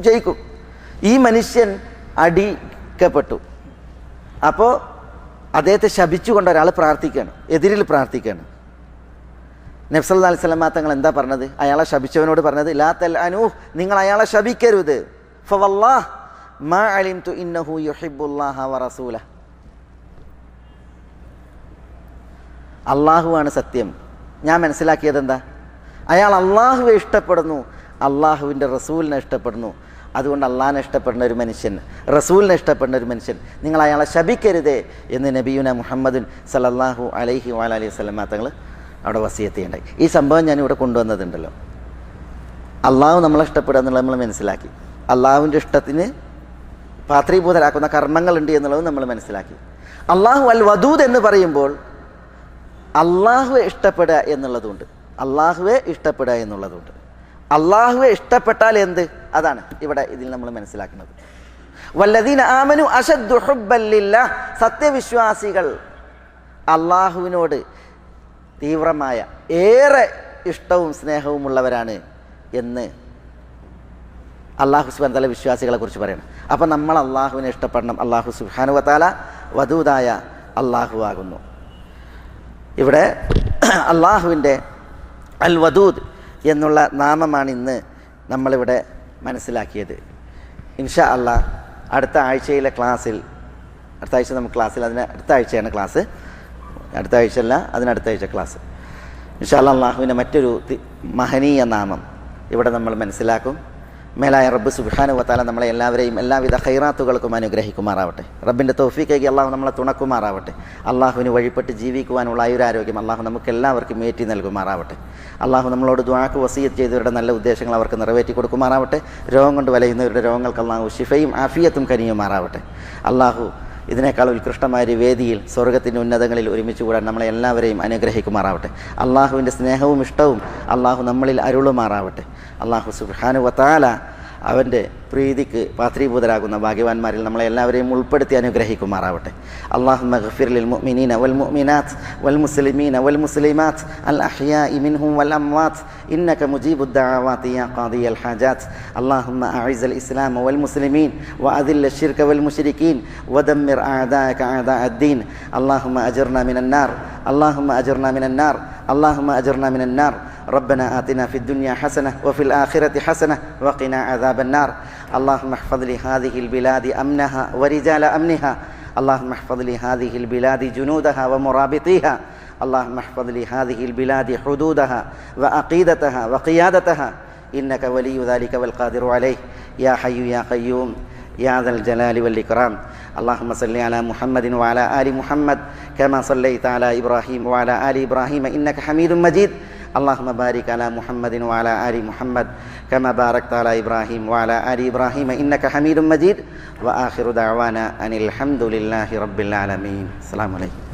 ജയിക്കും. ഈ മനുഷ്യൻ അടിക്കപ്പെട്ടു. അപ്പോൾ അദ്ദേഹത്തെ ശപിച്ചുകൊണ്ട് ഒരാൾ പ്രാർത്ഥിക്കുകയാണ്, എതിരിൽ പ്രാർത്ഥിക്കുകയാണ്. നബി സല്ലല്ലാഹു അലൈഹി വസല്ലം തങ്ങൾ എന്താ പറഞ്ഞത്? അയാളെ ശപിച്ചവനോട് പറഞ്ഞത്, ലാ തൽഅനൂ, നിങ്ങൾ അയാളെ ശപിക്കരുത്. ഫവല്ലാഹ് മാ അലിംതു ഇന്നഹു യുഹിബ്ബുല്ലാഹ വ റസൂലഹ, അള്ളാഹുവാണ് സത്യം. ഞാൻ മനസ്സിലാക്കിയത് എന്താ? അയാൾ അള്ളാഹുവെ ഇഷ്ടപ്പെടുന്നു, അള്ളാഹുവിൻ്റെ റസൂലിനെ ഇഷ്ടപ്പെടുന്നു. അതുകൊണ്ട് അള്ളാഹിനെ ഇഷ്ടപ്പെടുന്ന ഒരു മനുഷ്യൻ, റസൂലിനെ ഇഷ്ടപ്പെടുന്ന ഒരു മനുഷ്യൻ, നിങ്ങൾ അയാളെ ശപിക്കരുതേ എന്ന് നബിയുന മുഹമ്മദുൻ സല്ലല്ലാഹു അലൈഹി വഅലൈഹി വസല്ലം തങ്ങൾ അവിടെ വസിയത്ത് ചെയ്യണ്ടായി. ഈ സംഭവം ഞാനിവിടെ കൊണ്ടുവന്നതുണ്ടല്ലോ. അള്ളാഹു നമ്മളെ ഇഷ്ടപ്പെടുക എന്നുള്ളത് നമ്മൾ മനസ്സിലാക്കി. അള്ളാഹുവിൻ്റെ ഇഷ്ടത്തിന് പാത്രീഭൂതരാക്കുന്ന കർമ്മങ്ങളുണ്ട് എന്നുള്ളത് നമ്മൾ മനസ്സിലാക്കി. അള്ളാഹു അൽ വദൂദ് എന്ന് പറയുമ്പോൾ അള്ളാഹുവെ ഇഷ്ടപ്പെടുക എന്നുള്ളതുണ്ട്, അള്ളാഹുവെ ഇഷ്ടപ്പെടുക എന്നുള്ളതുണ്ട്. അള്ളാഹുവെ ഇഷ്ടപ്പെട്ടാൽ എന്ത്? അതാണ് ഇവിടെ ഇതിൽ നമ്മൾ മനസ്സിലാക്കുന്നത്. വല്ലദീന ആമനു അശദ്ദു ഹുബ്ബൻ ലില്ലാഹ്, സത്യവിശ്വാസികൾ അള്ളാഹുവിനോട് തീവ്രമായ ഏറെ ഇഷ്ടവും സ്നേഹവുമുള്ളവരാണ് എന്ന് അള്ളാഹു സുബ്ഹാനഹു വ തആല വിശ്വാസികളെ കുറിച്ച് പറയണം. അപ്പം നമ്മൾ അള്ളാഹുവിനെ ഇഷ്ടപ്പെടണം. അള്ളാഹു സുബ്ഹാനഹു വ തആല വദൂദായ അള്ളാഹു ആകുന്നു. ഇവിടെ അള്ളാഹുവിൻ്റെ അൽ വദൂദ് എന്നുള്ള നാമമാണ് ഇന്ന് നമ്മളിവിടെ മനസ്സിലാക്കിയത്. ഇൻഷാ അള്ളാഹ് അടുത്ത ആഴ്ചയിലെ ക്ലാസ്സിൽ, അടുത്ത ആഴ്ച നമുക്ക് ക്ലാസ്സിൽ, അതിന് അടുത്ത ആഴ്ചയാണ് ക്ലാസ്, അടുത്ത ആഴ്ചയല്ല അതിനടുത്ത ആഴ്ച ക്ലാസ്. ഇൻഷാ അള്ളാഹ് അള്ളാഹുവിൻ്റെ മറ്റൊരു മഹനീയ നാമം ഇവിടെ നമ്മൾ മനസ്സിലാക്കും. മേലായ റബ്ബ് സുബ്ഹാനഹു വ തആല നമ്മളെ എല്ലാവരെയും എല്ലാവിധ ഖൈറാത്തുകൾക്കും അനുഗ്രഹിക്കുമാറാവട്ടെ. റബ്ബിൻ്റെ തൗഫീഖേക്ക് അള്ളാഹു നമ്മളെ തുണക്കുമാറാവട്ടെ. അള്ളാഹുവിന് വഴിപ്പെട്ട് ജീവിക്കുവാനുള്ള ആയുരാരോഗ്യം അള്ളാഹു നമുക്ക് എല്ലാവർക്കും ഏറ്റി നൽകുമാറാവട്ടെ. അള്ളാഹു നമ്മളോട് ദുആക്ക് വസിയത്ത് ചെയ്തവരുടെ നല്ല ഉദ്ദേശങ്ങൾ അവർക്ക് നിറവേറ്റി കൊടുക്കുമാറാവട്ടെ. രോഗം കൊണ്ട് വലയുന്നവരുടെ രോഗങ്ങൾക്ക് അള്ളാഹു ശിഫയും ആഫിയത്തും കനിയുമാറാവട്ടെ. അള്ളാഹു ഇതിനേക്കാൾ ഉത്കൃഷ്ടമായ ഒരു വേദിയിൽ സ്വർഗ്ഗത്തിൻ്റെ ഉന്നതങ്ങളിൽ ഒരുമിച്ച് കൂടാൻ നമ്മളെ എല്ലാവരെയും അനുഗ്രഹിക്കുമാറാവട്ടെ. അള്ളാഹുവിൻ്റെ സ്നേഹവും ഇഷ്ടവും അള്ളാഹു നമ്മളിൽ അരുളുമാറാവട്ടെ. അള്ളാഹു സുബ്ഹാനഹു വ തആല അവൻ്റെ പ്രീതിക്ക് പാത്രീഭൂതരാകുന്ന ഭാഗ്യവാന്മാരിൽ നമ്മളെ എല്ലാവരെയും ഉൾപ്പെടുത്തി അനുഗ്രഹിക്കുമാറാവട്ടെ. അല്ലാഹുമ്മ ഗ്ഫിർ ലിൽ മുഅ്മിനീന വൽ മുഅ്മിനാത്ത് വൽ മുസ്ലിമീന വൽ മുസ്ലിമാത്ത് അൽ അഹ്യാഇ മിൻഹും വൽ അംവാത്ത് ഇന്നക മുജീബുദ് ദഅവാതി യാ ഖാദിയൽ ഹാജാത്ത്. അല്ലാഹുമ്മ അഇസ്ൽ ഇസ്ലാമ വൽ മുസ്ലിമീൻ വഅദിൽ അശ്ശിർക വൽ മുശ്രികീൻ വദമ്മിർ അഅദാഅക അഅദാഅദ്ദീൻ. അല്ലാഹുമ്മ അജിർനാ മിനൻ നാർ, അല്ലാഹുമ്മ അജിർനാ മിനൻ നാർ, അല്ലാഹുമ്മ അജിർനാ മിനൻ നാർ. ربنا آتنا في الدنيا حسنة وفي الآخرة حسنة وقنا عذاب النار. اللهم احفظ لهذه البلاد أمنها ورجال أمنها. اللهم احفظ لهذه البلاد جنودها ومرابطيها. اللهم احفظ لهذه البلاد حدودها وعقيدتها وقيادتها إنك ولي ذلك والقادر عليه يا حي يا قيوم يا ذا الجلال والإكرام. اللهم صل على محمد وعلى آل محمد كما صليت على إبراهيم وعلى آل إبراهيم إنك حميد مجيد. اللهم بارك على محمد وعلى آل محمد كما باركت على إبراهيم وعلى آل إبراهيم إنك حميد مجيد. وآخر دعوانا أن الحمد لله رب العالمين. السلام عليكم.